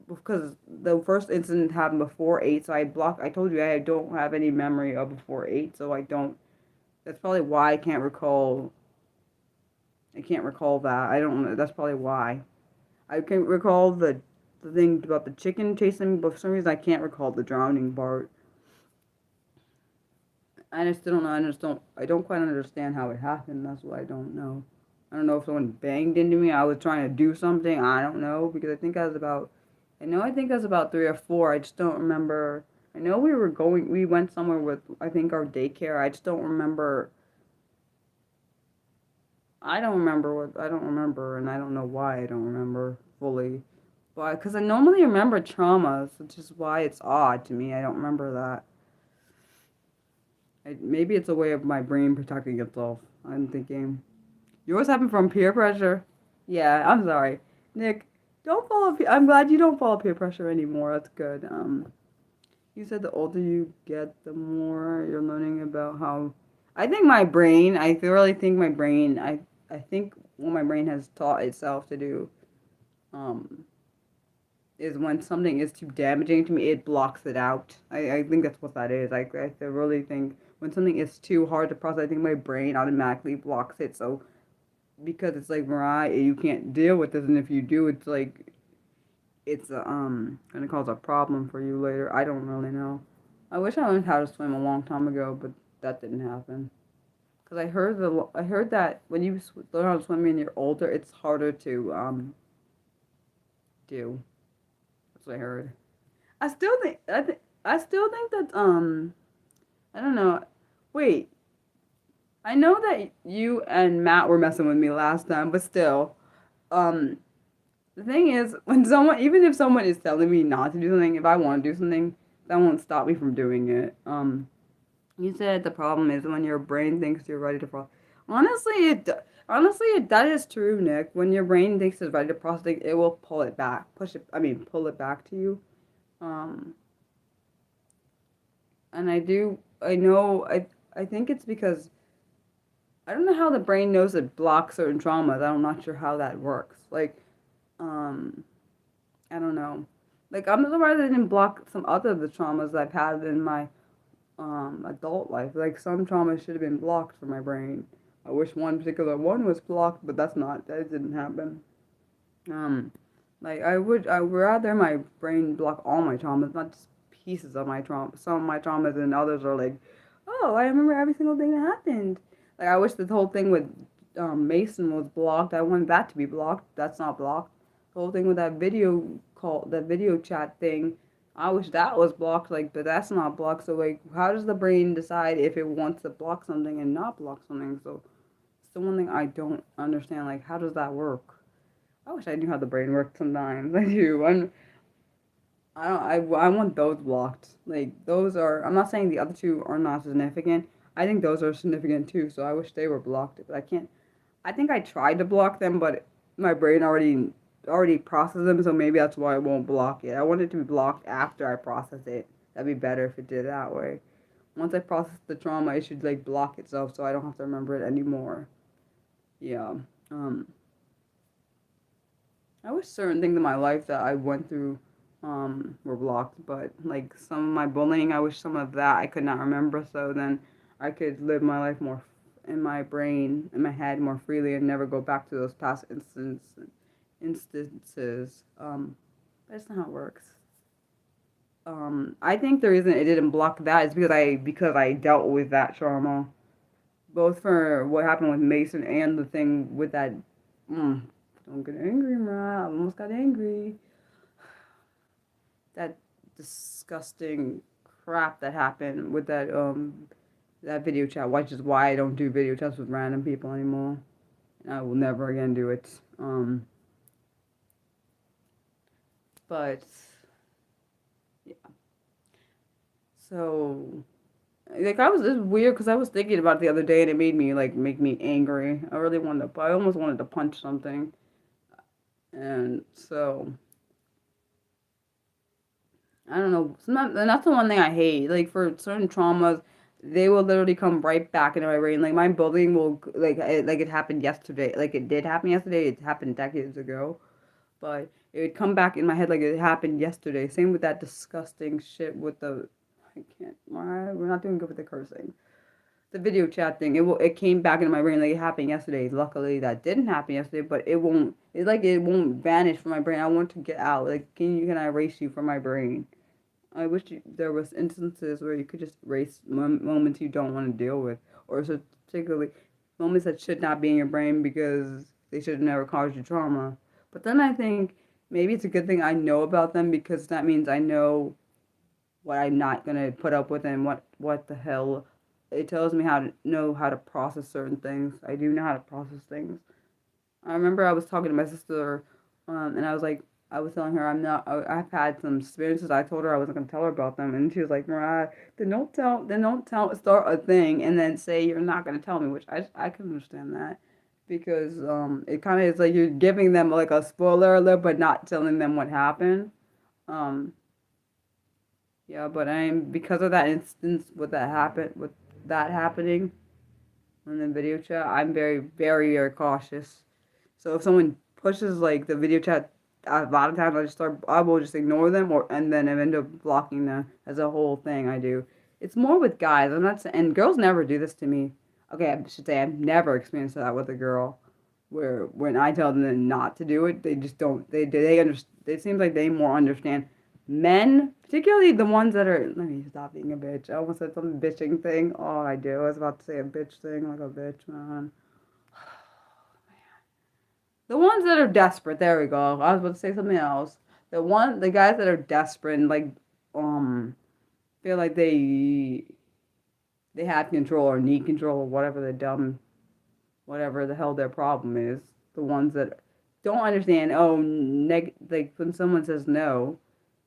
A: because the first incident happened before 8, so I told you I don't have any memory of before 8, so I don't. That's probably why I can't recall. I can't recall that. I don't know. That's probably why. I can recall the thing about the chicken chasing me, but for some reason I can't recall the drowning part. I just don't know. I don't quite understand how it happened. That's why I don't know. I don't know if someone banged into me. I was trying to do something. I don't know because I think I was about 3 or 4. I just don't remember. I know we went somewhere with, I think, our daycare. I just don't remember. I don't remember, and I don't know why I don't remember fully. But, because I normally remember traumas, which is why it's odd to me. I don't remember that. Maybe it's a way of my brain protecting itself. I'm thinking. Yours happened from peer pressure? Yeah, I'm sorry. Nick, don't follow I'm glad you don't follow peer pressure anymore. That's good. You said the older you get, the more you're learning about how I really think my brain I think what my brain has taught itself to do um is when something is too damaging to me, it blocks it out. I think that's what that is. I really think when something is too hard to process, I think my brain automatically blocks it. So because it's like Mariah, you can't deal with this, and if you do, it's like it's gonna cause a problem for you later. I don't really know. I wish I learned how to swim a long time ago, but that didn't happen. Cause I heard that when you learn how to swim when you're older, it's harder to do. That's what I heard. I still think that I don't know. Wait, I know that you and Matt were messing with me last time, but still, um, the thing is, when someone, even if someone is telling me not to do something, if I want to do something, that won't stop me from doing it. You said the problem is when your brain thinks you're ready to process. Honestly, that is true, Nick. When your brain thinks it's ready to process things, it will pull it back, pull it back to you. Um, and I know, I think it's because I don't know how the brain knows it blocks certain traumas. I'm not sure how that works. Like, um, I don't know. Like, I'm surprised I didn't block some other of the traumas I've had in my adult life. Like, some traumas should have been blocked from my brain. I wish one particular one was blocked, but that didn't happen. Um, like, I would rather my brain block all my traumas, not just pieces of my trauma. Some of my traumas and others are like, oh, I remember every single thing that happened. Like, I wish the whole thing with Mason was blocked. I wanted that to be blocked. That's not blocked. The whole thing with that video chat thing, I wish that was blocked. Like, but that's not blocked. So, like, how does the brain decide if it wants to block something and not block something? So, it's the one thing I don't understand. Like, how does that work? I wish I knew how the brain worked sometimes. I do. I don't. I want those blocked. Like, those are. I'm not saying the other two are not significant. I think those are significant too. So I wish they were blocked. But I can't. I think I tried to block them, but my brain already processed them. So maybe that's why I won't block it. I want it to be blocked after I process it. That'd be better if it did that way. Once I process the trauma, it should like block itself, so I don't have to remember it anymore. Yeah. Um. I wish certain things in my life that I went through were blocked, but like some of my bullying, I wish some of that I could not remember, so then I could live my life more in my brain, in my head more freely and never go back to those past instances. But that's not how it works. I think the reason it didn't block that is because I dealt with that trauma, both for what happened with Mason and the thing with that. Mm, don't get angry, Mariah. I almost got angry. That disgusting crap that happened with that video chat, which is why I don't do video chats with random people anymore. And I will never again do it. But yeah. So like it's weird because I was thinking about it the other day and it made me like make me angry. I almost wanted to punch something. And so I don't know. And that's the one thing I hate. Like for certain traumas, they will literally come right back into my brain. Like my bullying will like it happened yesterday. Like it did happen yesterday. It happened decades ago, but it would come back in my head like it happened yesterday. Same with that disgusting shit with the. I can't. We're not doing good with the cursing. The video chat thing. It came back into my brain like it happened yesterday. Luckily that didn't happen yesterday, but it won't. It's like it won't vanish from my brain. I want to get out. Like can I erase you from my brain? There was instances where you could just erase moments you don't want to deal with, or so particularly moments that should not be in your brain because they should have never caused you trauma. But then I think maybe it's a good thing I know about them because that means I know what I'm not gonna put up with and what the hell. It tells me how to process certain things. I do know how to process things. I remember I was talking to my sister, and I was telling her I've had some experiences. I told her I wasn't gonna tell her about them, and she was like, Mariah, then don't tell, start a thing, and then say you're not gonna tell me, which I can understand that, because it kind of is like you're giving them like a spoiler alert, but not telling them what happened. Um, yeah, but because of that instance with that happening in the video chat, I'm very, very, very cautious. So if someone pushes like the video chat, a lot of times I will just ignore them and then I end up blocking them as a whole thing. I do. It's more with guys. I'm not saying, and girls never do this to me. Okay, I should say I've never experienced that with a girl, where when I tell them not to do it, they just don't. They understand. It seems like they more understand. Men, particularly the ones that are. Let me stop being a bitch. I almost said some bitching thing. Oh, I do. I was about to say a bitch thing, like a bitch, man. The ones that are desperate. There we go. I was about to say something else. The guys that are desperate and like, feel like they have control or need control or whatever the hell their problem is. The ones that don't understand. Oh, like when someone says no,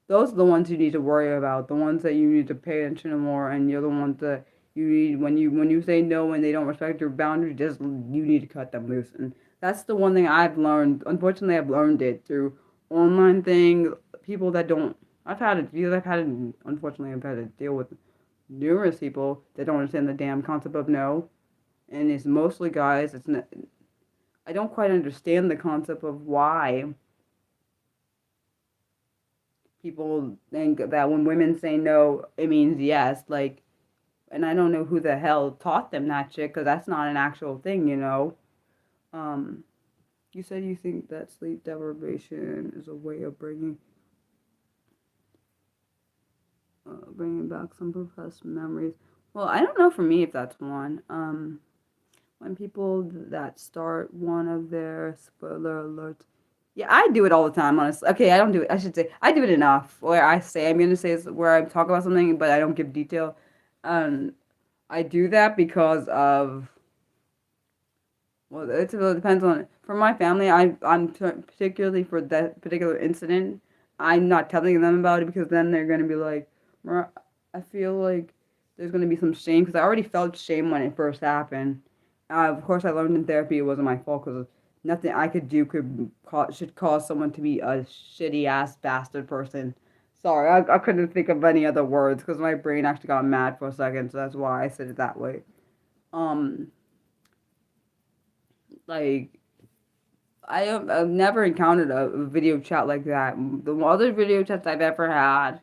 A: those are the ones you need to worry about. The ones that you need to pay attention to more, and you're the ones that you need when you say no and they don't respect your boundaries. Just you need to cut them loose, and that's the one thing I've learned. Unfortunately, I've learned it through online things. People that don't. I've had it because I've had it. Unfortunately, I've had to deal with numerous people that don't understand the damn concept of no, and it's mostly guys. It's not, I don't quite understand the concept of why people think that when women say no, it means yes. Like, and I don't know who the hell taught them that shit because that's not an actual thing, you know. Um, you said you think that sleep deprivation is a way of bringing back some repressed memories. Well, I don't know for me if that's one. When people that start one of their spoiler alerts. Yeah, I do it all the time, honestly. Okay, I don't do it. I should say I do it enough. Where I say I'm gonna say is where I talk about something, but I don't give detail. Um, I do that because of well, it depends on for my family. Particularly for that particular incident. I'm not telling them about it because then they're gonna be like, I feel like there's gonna be some shame because I already felt shame when it first happened. Of course, I learned in therapy it wasn't my fault because nothing I could do should cause someone to be a shitty ass bastard person. Sorry, I couldn't think of any other words because my brain actually got mad for a second, so that's why I said it that way. Um, like I've never encountered a video chat like that. The other video chats I've ever had,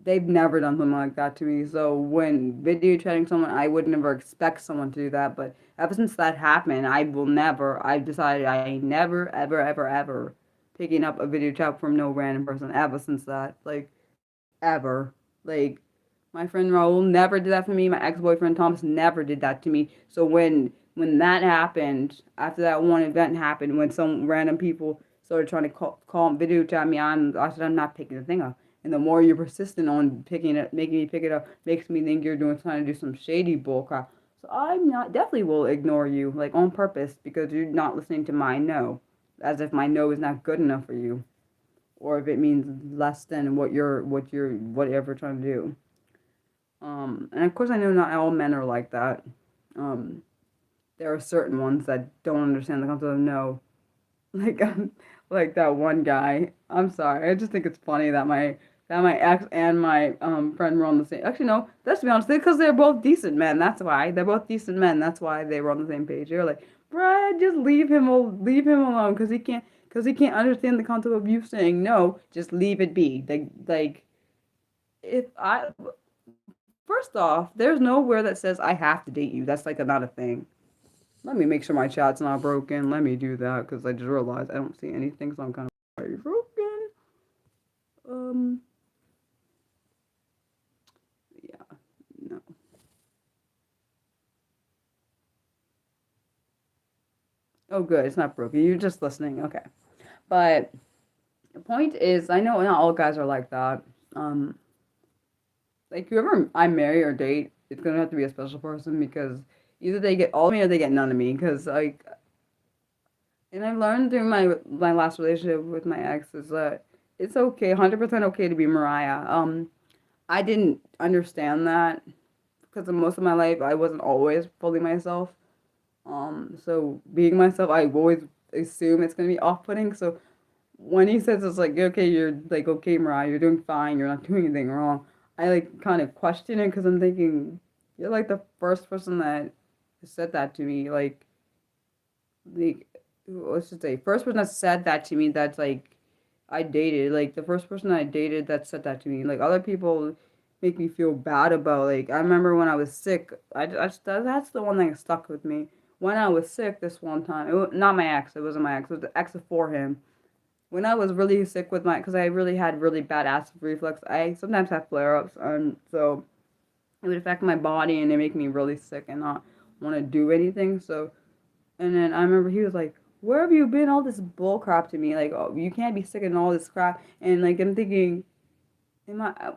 A: they've never done something like that to me. So when video chatting someone, I would never expect someone to do that. But ever since that happened, I will never. I've decided I ain't never, ever, ever, ever picking up a video chat from no random person. Ever since that, like ever, like my friend Raul never did that for me. My ex-boyfriend Thomas never did that to me. So when that happened, after that one event happened, when some random people started trying to call video chat me, I said I'm not picking the thing up. And the more you're persistent on picking it, making me pick it up, makes me think you're trying to do some shady bull crap. So I'm not definitely will ignore you like on purpose because you're not listening to my no, as if my no is not good enough for you, or if it means less than what you're whatever trying to do. And of course, I know not all men are like that. Um, there are certain ones that don't understand the concept of no. Like, like that one guy. I'm sorry. I just think it's funny that my ex and my friend were on the same. Actually, no. Let's be honest. Because they're both decent men. That's why they're both decent men. That's why they were on the same page. They're like, Brad, just leave him alone because he can't understand the concept of you saying no. Just leave it be. Like if I first off, there's nowhere that says I have to date you. That's like not a thing. Let me make sure my chat's not broken. Let me do that because I just realized I don't see anything, so I'm kind of broken. Um, yeah, no. Oh, good, it's not broken. You're just listening. Okay, but the point is, I know not all guys are like that. Um, like whoever I marry or date, it's gonna have to be a special person because either they get all of me or they get none of me. Because like, and I learned through my last relationship with my ex is that it's okay, 100% okay to be Mariah. I didn't understand that because of most of my life I wasn't always fully myself. So being myself, I always assume it's gonna be off-putting. So when he says it's like okay, you're like okay, Mariah, you're doing fine, you're not doing anything wrong. I like kind of question it because I'm thinking you're like the first person that said that to me. Like let's just say first person that said that to me. That's like I dated, like the first person I dated that said that to me. Like other people make me feel bad about. Like I remember when I was sick. That's the one thing that stuck with me. When I was sick this one time, not my ex. It wasn't my ex. It was the ex before him. When I was really sick with because I really had really bad acid reflux. I sometimes have flare ups, and so it would affect my body and it make me really sick and not want to do anything. So and then I remember he was like, "Where have you been? All this bull crap to me. Like, oh, you can't be sick and all this crap." And like, I'm thinking,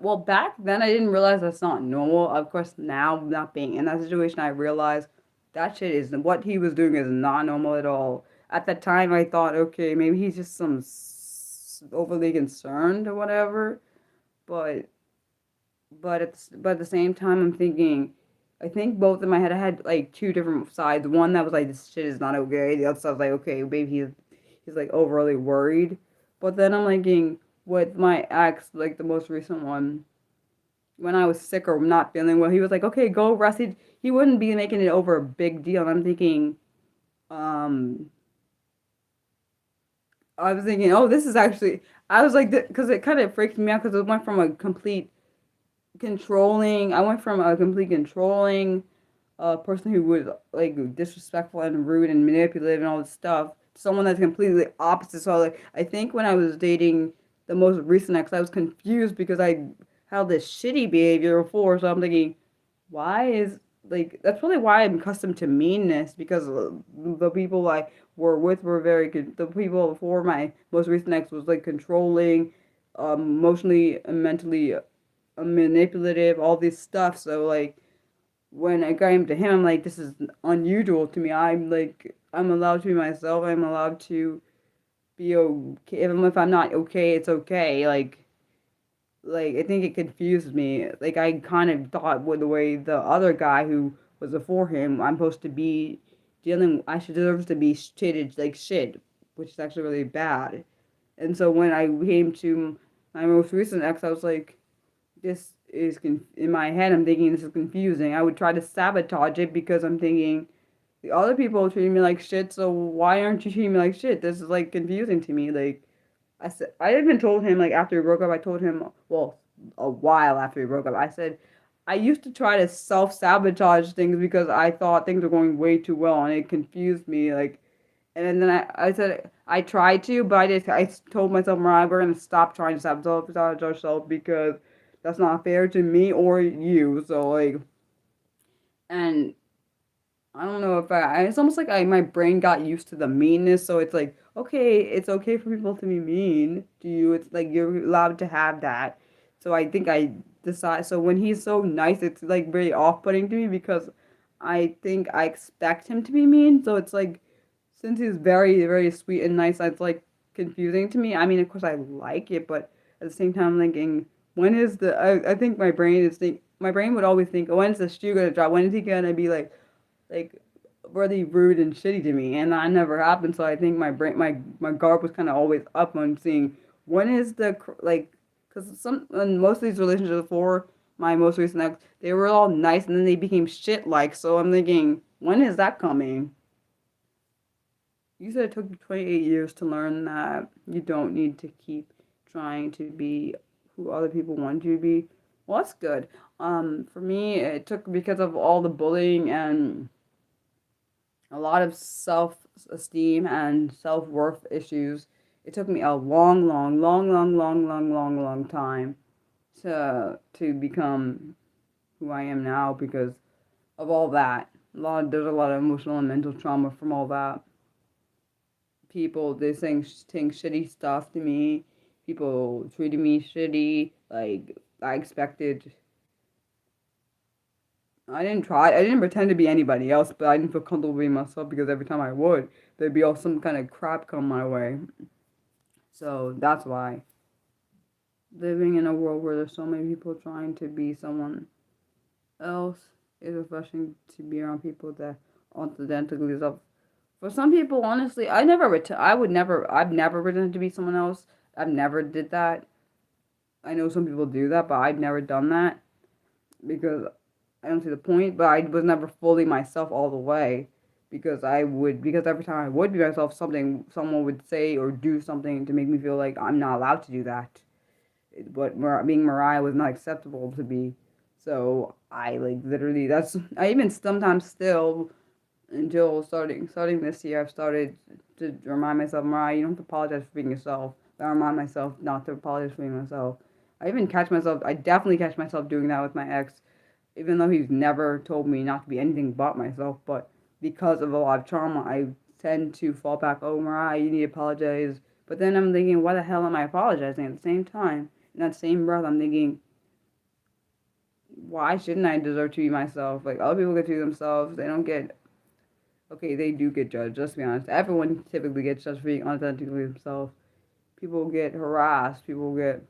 A: well, back then I didn't realize that's not normal. Of course, now not being in that situation, I realize that shit is what he was doing is not normal at all. at that time I thought, okay, maybe he's just overly concerned or whatever. But but at the same time, I'm thinking, I think both in my head, I had like two different sides. One that was like, this shit is not okay. The other side was like, okay, maybe he's like overly worried. But then I'm thinking, with my ex, like the most recent one, when I was sick or not feeling well, he was like, okay, go rest. He wouldn't be making it over a big deal. And I'm thinking, um, I was thinking, oh, this is actually, I was like, because it kind of freaked me out because it went from a complete controlling, I went from a complete controlling person who was like disrespectful and rude and manipulative and all this stuff to someone that's completely opposite. So like, I think when I was dating the most recent ex, I was confused because I had this shitty behavior before. So I'm thinking, why is like that's probably why I'm accustomed to meanness because the people I were with were the people before my most recent ex was like controlling, emotionally and mentally manipulative, all this stuff. So like when I came to him, I'm like, this is unusual to me. I'm like, I'm allowed to be myself. I'm allowed to be okay. Even if I'm not okay, it's okay. Like I think it confused me. Like I kind of thought with the way the other guy who was before him, I'm supposed to be I should deserve to be treated like shit, which is actually really bad. And so when I came to my most recent ex, I was like, this is in my head. I'm thinking this is confusing. I would try to sabotage it because I'm thinking the other people are treating me like shit. So why aren't you treating me like shit? This is like confusing to me. Like I said, I even told him like after we broke up. I told him well a while after we broke up. I said I used to try to self sabotage things because I thought things were going way too well and it confused me. Like and then I said I tried to, but I told myself, Mariah, we're gonna stop trying to sabotage ourselves because that's not fair to me or you. So like, and I don't know if it's almost like my brain got used to the meanness. So it's like, okay, it's okay for people to be mean to you. It's like you're allowed to have that. So I think I decide. So when he's so nice, it's like very off-putting to me because I think I expect him to be mean. So it's like since he's very, very sweet and nice, it's like confusing to me. I mean, of course, I like it, but at the same time, I'm thinking, when is I think my brain would always think, when is the shoe gonna drop? When is he gonna be like, really rude and shitty to me? And that never happened. So I think my guard was kind of always up on seeing when is like, because in most of these relationships before my most recent ex, they were all nice and then they became shit like. So I'm thinking, when is that coming? You said it took you 28 years to learn that you don't need to keep trying to be who other people want you to be. Well, that's good. For me, it took because of all the bullying and a lot of self-esteem and self-worth issues. It took me a long time to become who I am now because of all that. There's a lot of emotional and mental trauma from all that. People they saying shitty stuff to me. People treating me shitty. Like I expected. I didn't pretend to be anybody else, but I didn't feel comfortable being myself because every time I would, there'd be all some kind of crap come my way. So that's why living in a world where there's so many people trying to be someone else is refreshing to be around people that aren't identically yourself. For some people, honestly, I've never pretended to be someone else. I've never did that. I know some people do that, but I've never done that because I don't see the point. But I was never fully myself all the way because every time I would be myself, someone would say or do something to make me feel like I'm not allowed to do that. But being Mariah was not acceptable to be. So I like literally I even sometimes still until starting this year, I've started to remind myself, Mariah, you don't have to apologize for being yourself. I remind myself not to apologize for being myself. I definitely catch myself doing that with my ex, even though he's never told me not to be anything but myself. But because of a lot of trauma, I tend to fall back, oh, Mariah, you need to apologize. But then I'm thinking, why the hell am I apologizing at the same time? In that same breath, I'm thinking, why shouldn't I deserve to be myself? Like, other people get to be themselves. They don't get okay, they do get judged. Let's be honest. Everyone typically gets judged for being authentically themselves. People get harassed. People get.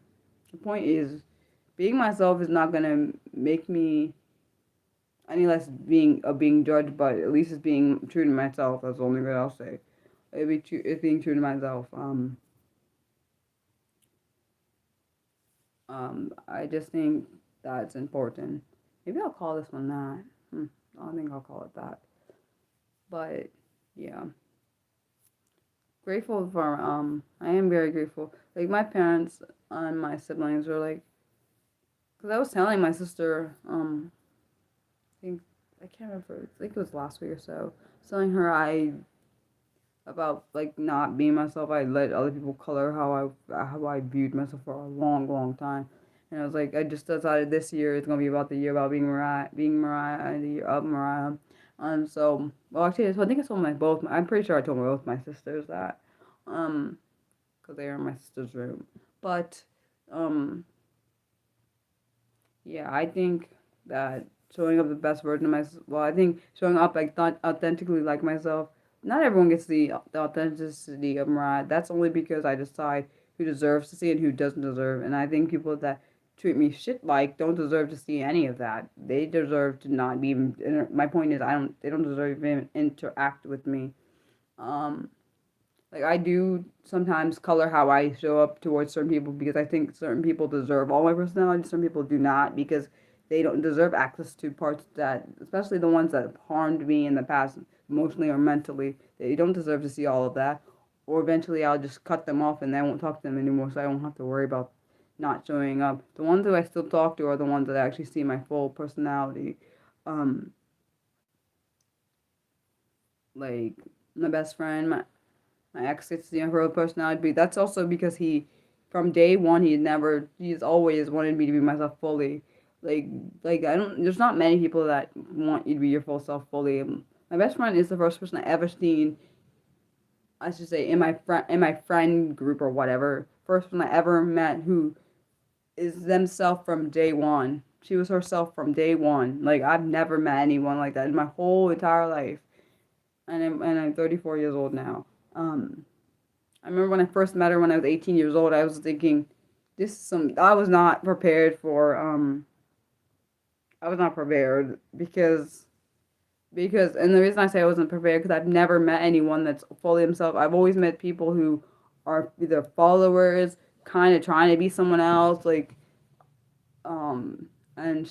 A: The point is, being myself is not gonna make me any less being judged, but at least it's being true to myself. That's the only good I'll say. It's being true to myself. I just think that's important. Maybe I'll call this one that. I don't think I'll call it that. But yeah, grateful for I am very grateful. Like my parents and my siblings were like, because I was telling my sister I think I can't remember. I think it was last week or so. Telling her I about like not being myself. I let other people color how I viewed myself for a long, long time. And I was like, I just decided this year it's gonna be about the year about being Mariah, the year of Mariah. So well, actually, so I think I told my both. I'm pretty sure I told both my sisters that, um, because they were in my sister's room. But, um, yeah, I think that showing up the best version of myself. Well, I think showing up like not authentically like myself. Not everyone gets the authenticity of Mariah. That's only because I decide who deserves to see and who doesn't deserve. And I think people that treat me shit like don't deserve to see any of that. They deserve to not be even. My point is, I don't. They don't deserve to even interact with me. Um, like I do sometimes color how I show up towards certain people because I think certain people deserve all my personality. Some people do not because they don't deserve access to parts that, especially the ones that have harmed me in the past, emotionally or mentally. They don't deserve to see all of that. Or eventually I'll just cut them off and I won't talk to them anymore, so I don't have to worry about not showing up. The ones that I still talk to are the ones that actually see my full personality. Um, like my best friend, my ex gets the her personality, but that's also because from day one, he's always wanted me to be myself fully. Like, I don't, there's not many people that want you to be your full self fully. My best friend is the first person I ever seen, I should say, in my friend group or whatever. First one I ever met who is themselves from day one. She was herself from day one. Like, I've never met anyone like that in my whole entire life. And I'm 34 years old now. I remember when I first met her when I was 18 years old, I was thinking, I was not prepared for, I was not prepared and the reason I say I wasn't prepared because I've never met anyone that's fully himself. I've always met people who are either followers, kind of trying to be someone else, like, um, and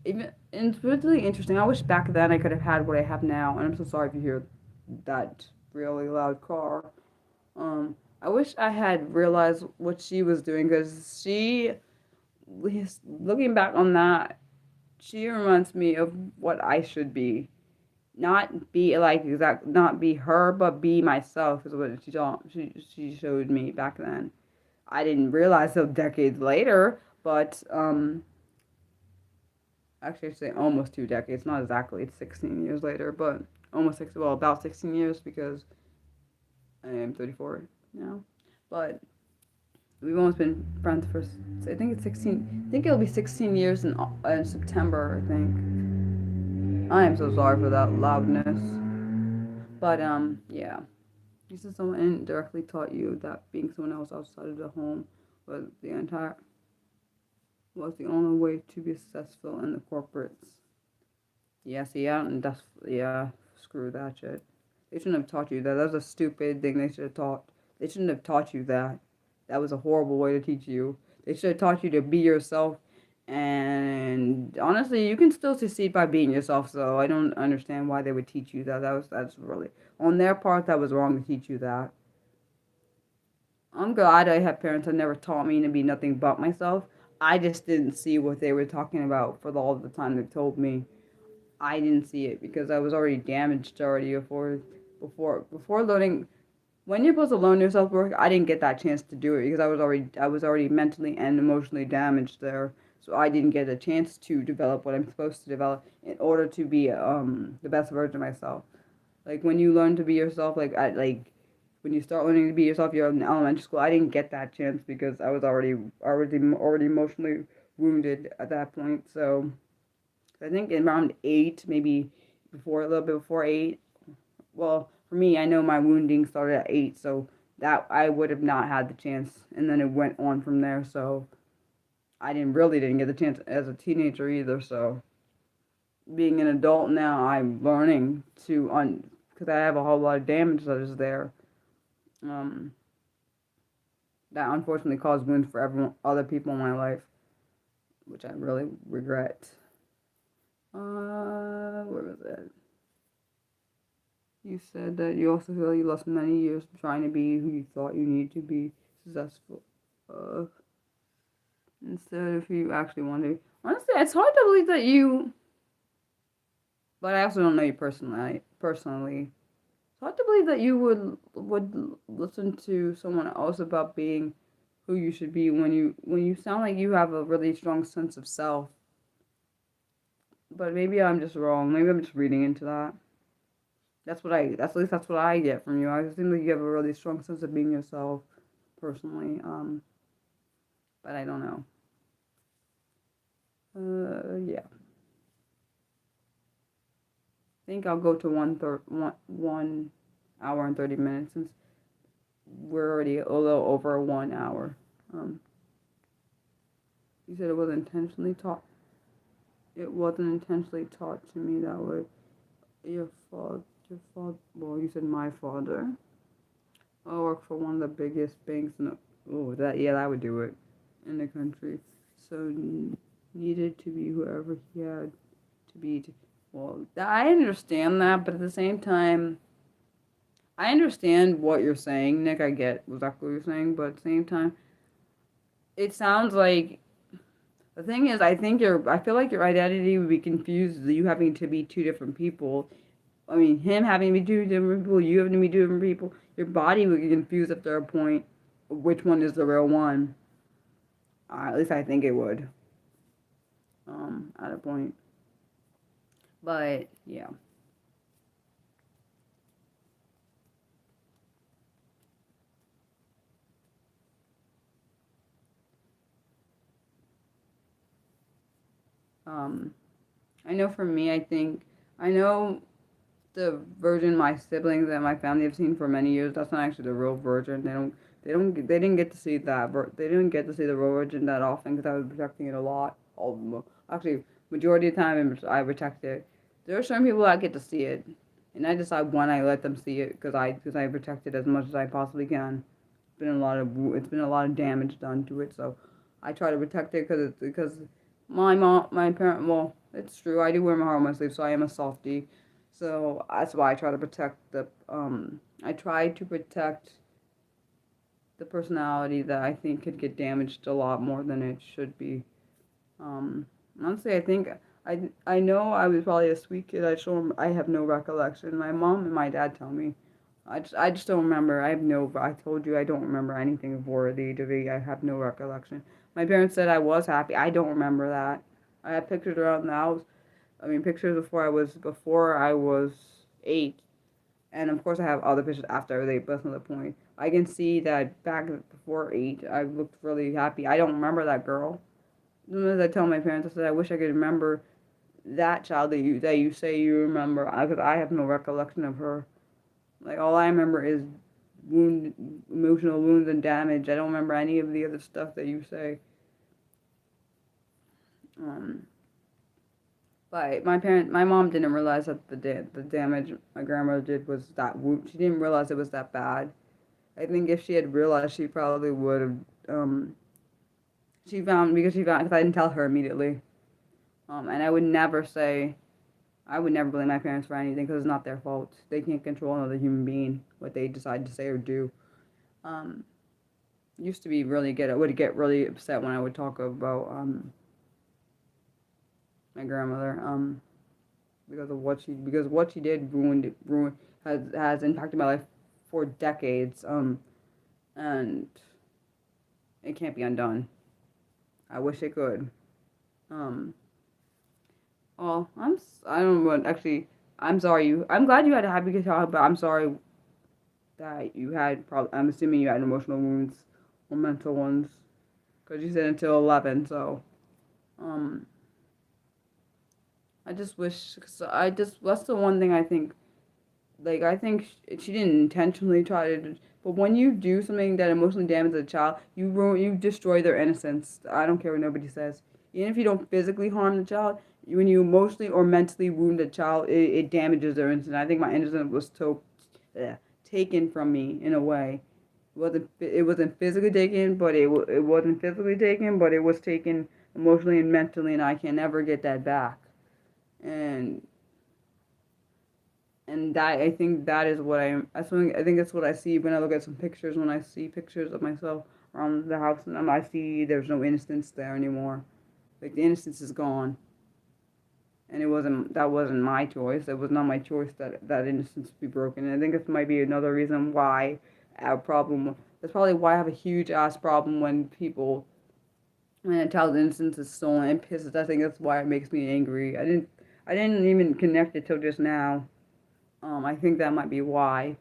A: and it's really interesting. I wish back then I could have had what I have now, and I'm so sorry if you hear that really loud car. I wish I had realized what she was doing because looking back on that, she reminds me of what I should be. Not be her, but be myself is what she showed me back then. I didn't realize till decades later, but actually, I'd say almost 2 decades. Not exactly. It's 16 years later, but almost about 16 years because I am 34 now. But we've almost been friends for, I think it's 16. I think it'll be 16 years in September. I think. I am so sorry for that loudness. But yeah. This is someone indirectly taught you that being someone else outside of the home was the entire was the only way to be successful in the corporates. Yeah, see, yeah, screw that shit. They shouldn't have taught you that. That was a stupid thing they should have taught. They shouldn't have taught you that. That was a horrible way to teach you. They should have taught you to be yourself. And honestly, you can still succeed by being yourself. So I don't understand why they would teach you that. That's really on their part. That was wrong to teach you that. I'm glad I have parents that never taught me to be nothing but myself. I just didn't see what they were talking about for all the time they told me. I didn't see it because I was already damaged already before learning. When you're supposed to learn your self work, I didn't get that chance to do it because I was already mentally and emotionally damaged there. So I didn't get a chance to develop what I'm supposed to develop in order to be the best version of myself. Like when you learn to be yourself, when you start learning to be yourself, you're in elementary school. I didn't get that chance because I was already emotionally wounded at that point. So I think around 8, maybe a little bit before 8, well, for me, I know my wounding started at 8, so that I would have not had the chance, and then it went on from there. So I didn't get the chance as a teenager either. So being an adult now, I'm learning to because I have a whole lot of damage that is there. Um, that unfortunately caused wounds for other people in my life, which I really regret. Where was it? You said that you also feel you lost many years trying to be who you thought you needed to be successful instead of who you actually wanted to be. Honestly, it's hard to believe that you, but I also don't know you personally. It's hard to believe that you would listen to someone else about being who you should be when you sound like you have a really strong sense of self. But maybe I'm just wrong. Maybe I'm just reading into that. At least that's what I get from you. I just think that you have a really strong sense of being yourself, personally. But I don't know. Yeah. I think I'll go to 1 hour and 30 minutes since we're already a little over 1 hour. You said it wasn't intentionally taught. It wasn't intentionally taught to me that way. Your father. Well, you said my father. I work for one of the biggest banks in the. Oh, that would do it in the country. So needed to be whoever he had to be. Well, I understand that, but at the same time, I understand what you're saying, Nick. I get exactly what you're saying, but at the same time, it sounds like the thing is, I feel like your identity would be confused. You having to be two different people. I mean, him having to be two different people, you having to be two different people. Your body would get confused after a point. Which one is the real one? At least I think it would. At a point. But yeah. Um, I know for me, I know the version my siblings and my family have seen for many years. That's not actually the real version. They didn't get to see that. They didn't get to see the real version that often because I was protecting it a lot. Actually, majority of the time I protect it. There are certain people that get to see it, and I decide when I let them see it because I protect it as much as I possibly can. It's been a lot of damage done to it, so I try to protect it because my parent. Well, it's true. I do wear my heart on my sleeve, so I am a softie. So that's why I try to protect I try to protect the personality that I think could get damaged a lot more than it should be. Um, Honestly, I think I know I was probably a sweet kid. I have no recollection. My mom and my dad tell me. I just don't remember. I told you I don't remember anything before the age of 8. I have no recollection. My parents said I was happy. I don't remember that. I have pictures around the house. I mean, pictures before I was 8, and of course I have other pictures after they. That's another point. I can see that back before 8, I looked really happy. I don't remember that girl. Sometimes I tell my parents, I said I wish I could remember that child that you say you remember, because I have no recollection of her. Like all I remember is emotional wounds and damage. I don't remember any of the other stuff that you say. Um, But my mom didn't realize that the damage my grandmother did was that she didn't realize it was that bad. I think if she had realized, she probably would have. Because I didn't tell her immediately. And I would never blame my parents for anything because it's not their fault. They can't control another human being what they decide to say or do. Um, Used to be I would get really upset when I would talk about my grandmother. Because what she did ruined has impacted my life for decades. And it can't be undone. I wish it could. Um, well, I don't know what actually. I'm sorry I'm glad you had a happy guitar, but I'm sorry that you had I'm assuming you had emotional wounds or mental ones, because you said until 11. So, um, I just wish. Cause that's the one thing I think like I think she didn't intentionally try to. But when you do something that emotionally damages a child, you destroy their innocence. I don't care what nobody says. Even if you don't physically harm the child, when you emotionally or mentally wound a child, it damages their innocence. I think my innocence was taken from me in a way. It wasn't physically taken, but it wasn't physically taken, but it was taken emotionally and mentally, and I can never get that back. And that I think that is what I think that's what I see when I look at some pictures. When I see pictures of myself around the house, and I see there's no innocence there anymore. Like the innocence is gone, and that wasn't my choice. It was not my choice that innocence be broken. And I think this might be another reason why I have a problem. That's probably why I have a huge ass problem when a child's innocence is stolen. It pisses. I think that's why it makes me angry. I didn't even connect it till just now. I think that might be why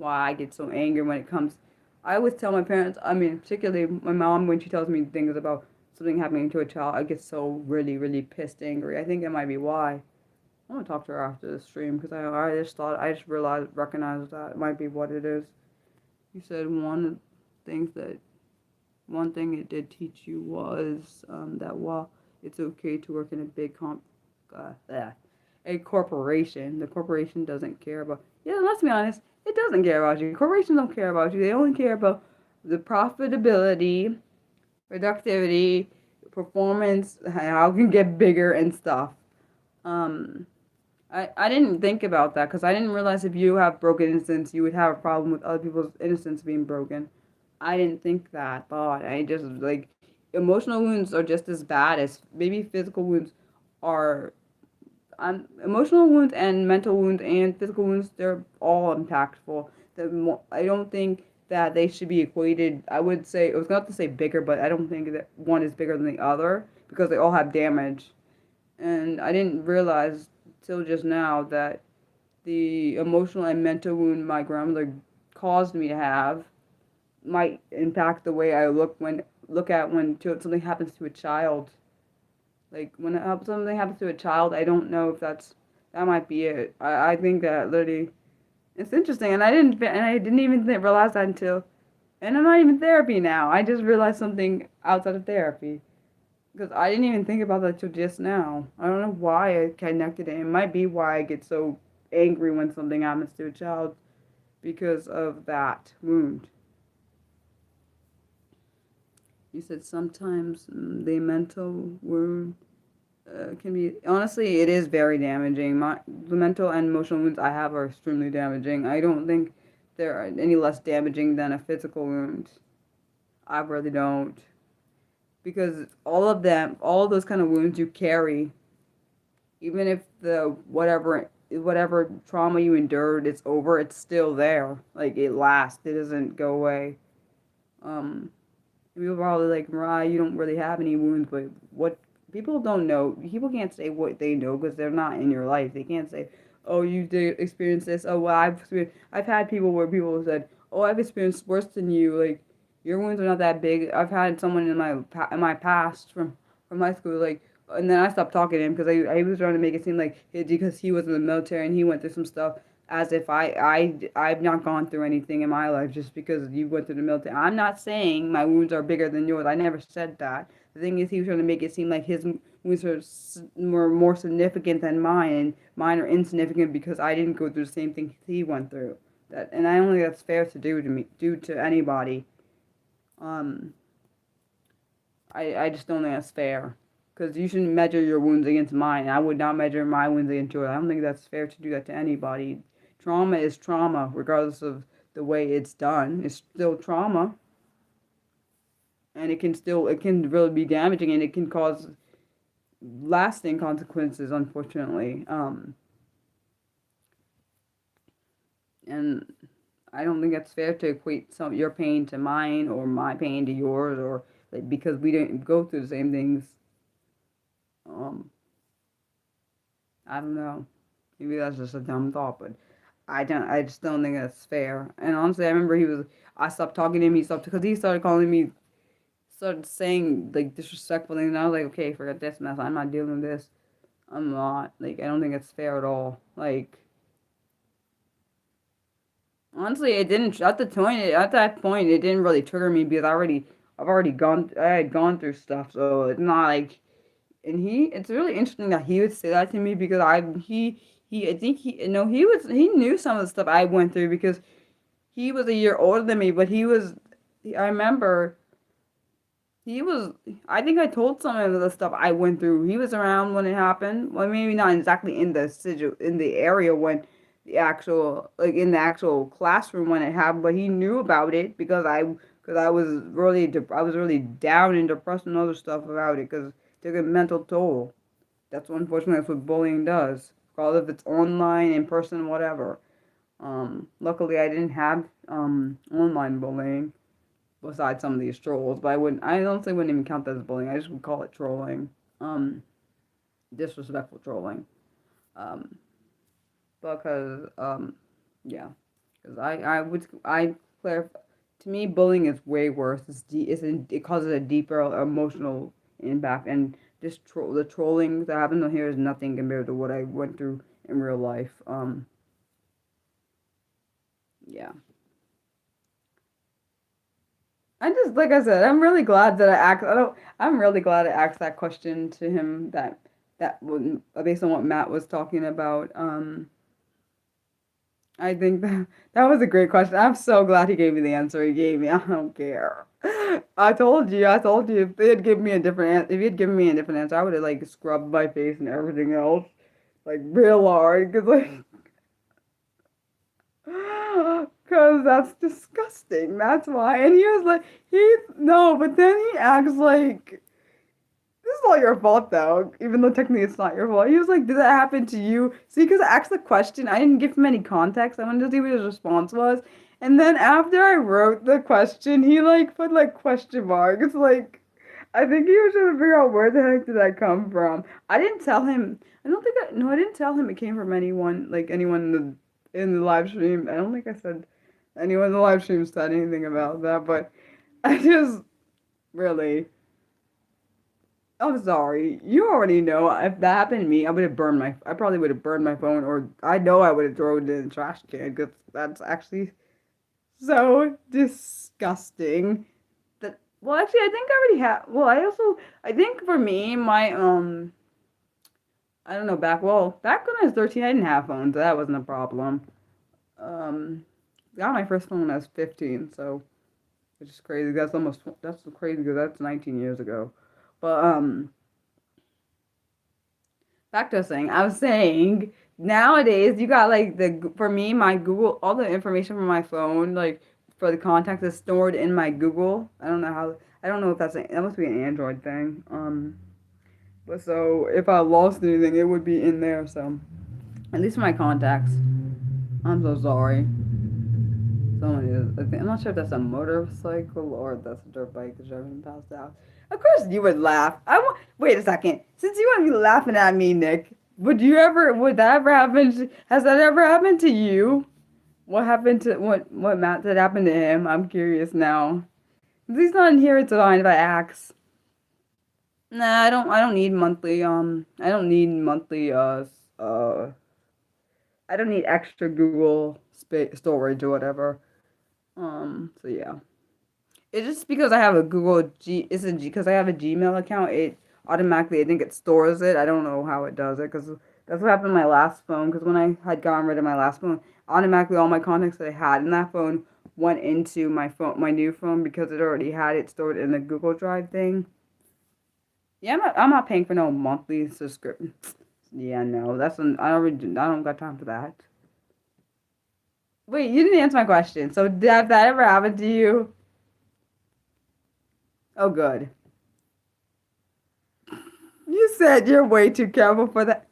A: I get so angry when it comes. I always tell my parents, I mean, particularly my mom, when she tells me things about something happening to a child, I get so really, really pissed, angry. I think that might be why. I want to talk to her after the stream because I just realized, recognized that it might be what it is. You said things that, one thing it did teach you was that while it's okay to work in a uh, a corporation, the corporation doesn't care about. Yeah, let's be honest, it doesn't care about you. Corporations don't care about you. They only care about the profitability, productivity, performance, how it can get bigger and stuff. Um, I didn't think about that because I didn't realize if you have broken innocence, you would have a problem with other people's innocence being broken. I didn't think that thought. I just like emotional wounds are just as bad as maybe physical wounds are. Emotional wounds and mental wounds and physical wounds, they're all impactful. I don't think that they should be equated. I would say, it was not to say bigger, but I don't think that one is bigger than the other because they all have damage. And I didn't realize till just now that the emotional and mental wound my grandmother caused me to have might impact the way I look at when something happens to a child. Like when something happens to a child, I don't know if that might be it. I think that literally it's interesting, and I didn't even realize that until, and I'm not even in therapy now. I just realized something outside of therapy because I didn't even think about that till just now. I don't know why I connected it. It might be why I get so angry when something happens to a child because of that wound. You said sometimes the mental wound can be, honestly, it is very damaging. The mental and emotional wounds I have are extremely damaging. I don't think they're any less damaging than a physical wound. I really don't, because all of those kind of wounds you carry, even if the whatever trauma you endured is over, it's still there. Like it lasts. It doesn't go away. Um, People probably like, Mariah, you don't really have any wounds, but what people don't know, people can't say what they know because they're not in your life. They can't say, oh, you did experience this. Oh, well, I've had people where people have said, oh, I've experienced worse than you. Like, your wounds are not that big. I've had someone in my past from high school, like, and then I stopped talking to him because I was trying to make it seem like because he was in the military and he went through some stuff as if I've not gone through anything in my life just because you went through the military. I'm not saying my wounds are bigger than yours. I never said that. The thing is, he was trying to make it seem like his wounds were more significant than mine, and mine are insignificant because I didn't go through the same thing he went through. And I don't think that's fair to do to anybody. Um, I just don't think that's fair. Because you shouldn't measure your wounds against mine. I would not measure my wounds against yours. I don't think that's fair to do that to anybody. Trauma is trauma, regardless of the way it's done. It's still trauma. And it can really be damaging and it can cause lasting consequences, unfortunately. And I don't think that's fair to equate your pain to mine or my pain to yours or like, because we didn't go through the same things. Um, I don't know. Maybe that's just a dumb thought, but I just don't think that's fair. And honestly, I remember I stopped talking to him. He stopped because he started calling me, started saying like disrespectful things. And I was like, okay, forget this mess. I'm not dealing with this. I'm not. Like, I don't think it's fair at all. Like, Honestly, it didn't at that point it didn't really trigger me because I had gone through stuff, so it's not like. And it's really interesting that he would say that to me because I think he knew some of the stuff I went through because he was a year older than me, but I remember he was, I think I told some of the stuff I went through. He was around when it happened. Well, maybe not exactly in the area when in the actual classroom when it happened, but he knew about it because I was really down and depressed and other stuff about it because it took a mental toll. Unfortunately, that's what bullying does. Regardless if it's online, in person, whatever. Luckily, I didn't have online bullying besides some of these trolls, but I don't think wouldn't even count that as bullying. I just would call it trolling, um, disrespectful trolling, um, because yeah, because I clarify. To me, bullying is way worse. It causes a deeper emotional impact, and the trolling that happens on here is nothing compared to what I went through in real life. Yeah. I just like I said, I'm really glad that I asked. I'm really glad I asked that question to him. Based on what Matt was talking about. I think that was a great question. I'm so glad he gave me the answer he gave me. I don't care. I told you. If they had given me a if he had given me a different answer, I would have like scrubbed my face and everything else, like real hard, cause like, cause that's disgusting. That's why. And he was like, no, but then he acts like this is all your fault though, even though technically it's not your fault. He was like, did that happen to you? See, because I asked the question, I didn't give him any context. I wanted to see what his response was. And then after I wrote the question, he like put like question marks. Like, I think he was trying to figure out where the heck did that come from. I didn't tell him. No, I didn't tell him it came from anyone in the live stream. I don't think I said anyone in the live stream said anything about that, but I just really. I'm sorry. You already know if that happened to me, I probably would have burned my phone, or I know I would have thrown it in the trash can because that's actually so disgusting. Actually, I think I already have. I think for me, I don't know, back when I was 13, I didn't have phones, so that wasn't a problem. Um, got my first phone when I was 15, so which is crazy. That's crazy because that's 19 years ago. But back to saying, I was saying nowadays you got like for me my Google all the information from my phone like for the contacts is stored in my Google. I don't know if that must be an Android thing. But so if I lost anything, it would be in there. So at least my contacts. I'm so sorry. Someone is. I'm not sure if that's a motorcycle or if that's a dirt bike that's driving past the house. Of course, you would laugh. Wait a second. Since you want to be laughing at me, Nick, would that ever happen? Has that ever happened to you? What happened to what Matt did happen to him? I'm curious now. If he's not in here, it's fine if I ask. Nah, I don't need monthly. I don't need monthly. Uh. I don't need extra Google storage or whatever. So yeah. It's just because I have a because I have a Gmail account, it automatically, I think it stores it. I don't know how it does it, because that's what happened to my last phone, because when I had gotten rid of my last phone, automatically all my contacts that I had in that phone went into my new phone, because it already had it stored in the Google Drive thing. Yeah, I'm not paying for no monthly subscription. Yeah, no, I don't got time for that. Wait, you didn't answer my question. So, have that ever happened to you? Oh, good. You said you're way too careful for that.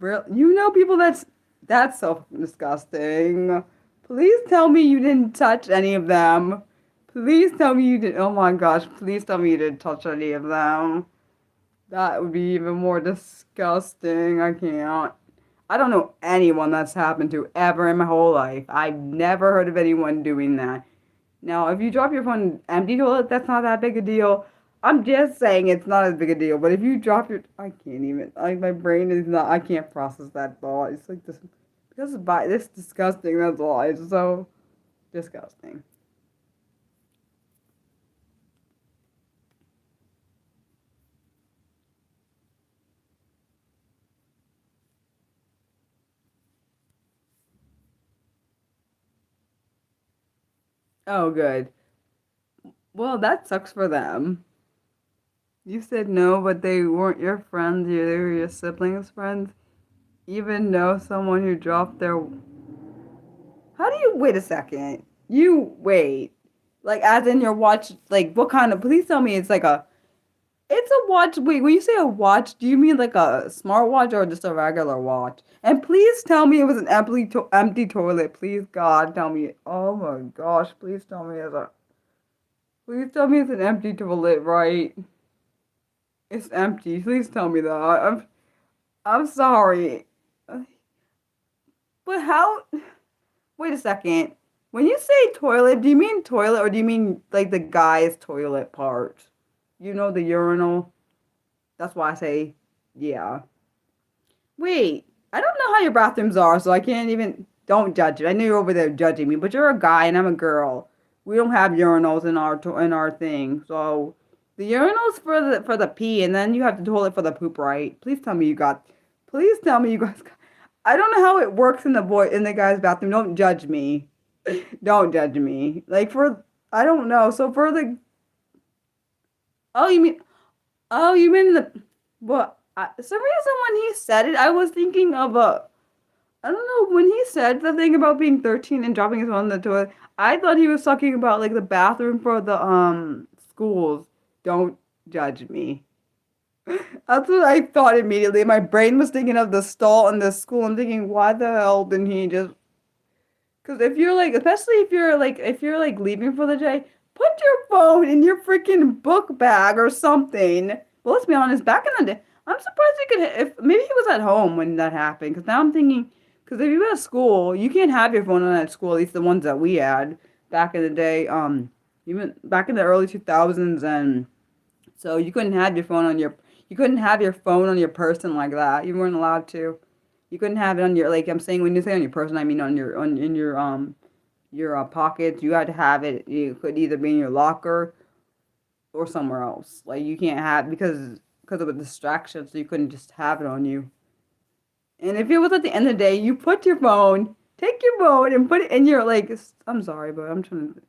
A: You know people that's so disgusting. Please tell me you didn't touch any of them. Please tell me you didn't. Oh my gosh, please tell me you didn't touch any of them. That would be even more disgusting. I can't. I don't know anyone that's happened to ever in my whole life. I've never heard of anyone doing that. Now, if you drop your phone in empty toilet, that's not that big a deal. I'm just saying it's not as big a deal. But if you drop your, I can't even. Like my brain is not. I can't process that thought. It's like this. this disgusting. That's all. It's so disgusting. Oh, good. Well, that sucks for them. You said no, but they weren't your friends. They were your siblings' friends. Even know someone who dropped their. How do you wait a second? You wait. Like as in your watch, like what kind of please tell me it's like a it's a watch. Wait, when you say a watch, do you mean like a smartwatch or just a regular watch? And please tell me it was an empty toilet. Please God, tell me. Oh my gosh, please tell me it's an empty toilet, right? It's empty. Please tell me that. I'm sorry. But how wait a second. When you say toilet, do you mean toilet or do you mean like the guy's toilet part? You know the urinal? That's why I say, yeah. Wait, I don't know how your bathrooms are, so I can't even. Don't judge it. I know you're over there judging me, but you're a guy and I'm a girl. We don't have urinals in our thing, so the urinals for the pee, and then you have the toilet for the poop, right? Please tell me you got. Please tell me you guys. I don't know how it works in the guy's bathroom. Don't judge me. Don't judge me. Like for I don't know. So for the oh you mean oh you mean the what? Some reason when he said it, I was thinking of a I don't know when he said the thing about being 13 and dropping his phone in the toilet. I thought he was talking about like the bathroom for the schools. Don't judge me. That's what I thought immediately. My brain was thinking of the stall in the school. I'm thinking, why the hell didn't he just because if you're like, especially if you're like leaving for the day, put your phone in your freaking book bag or something. But let's be honest, back in the day, I'm surprised you could, if maybe he was at home when that happened. Because now I'm thinking, because if you were at school, you can't have your phone on at school, at least the ones that we had back in the day. Even back in the early 2000s, and so you couldn't have your phone on your person like that. You weren't allowed to. You couldn't have it on your like I'm saying when you say on your person, I mean on your pockets. You had to have it. You could either be in your locker or somewhere else. Like you can't have because of a distraction, so you couldn't just have it on you. And if it was at the end of the day, you put your phone, take your phone and put it in your like. I'm sorry, but I'm trying to.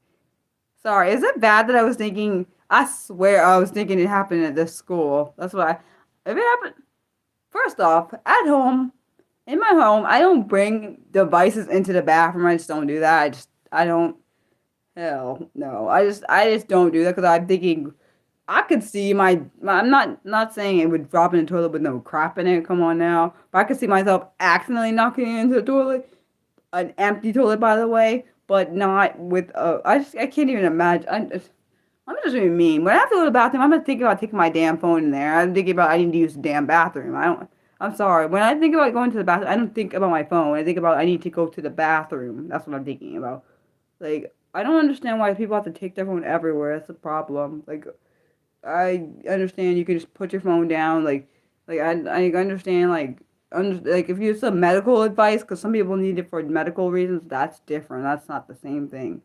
A: Sorry, is it bad that I was thinking? I swear I was thinking it happened at this school. That's why. If it happened, first off, at home. In my home, I don't bring devices into the bathroom. I just don't do that. I don't. Hell, no. I just don't do that because I'm thinking I could see I'm not saying it would drop in the toilet with no crap in it. Come on now, but I could see myself accidentally knocking it into the toilet, an empty toilet, by the way, but not with a. I can't even imagine. I'm just being mean. When I have to go to the bathroom, I'm not thinking about taking my damn phone in there. I'm thinking about I need to use the damn bathroom. I don't. I'm sorry. When I think about going to the bathroom, I don't think about my phone. I think about I need to go to the bathroom. That's what I'm thinking about. Like I don't understand why people have to take their phone everywhere. That's a problem. Like I understand you can just put your phone down. I understand like if you some medical advice because some people need it for medical reasons. That's different. That's not the same thing.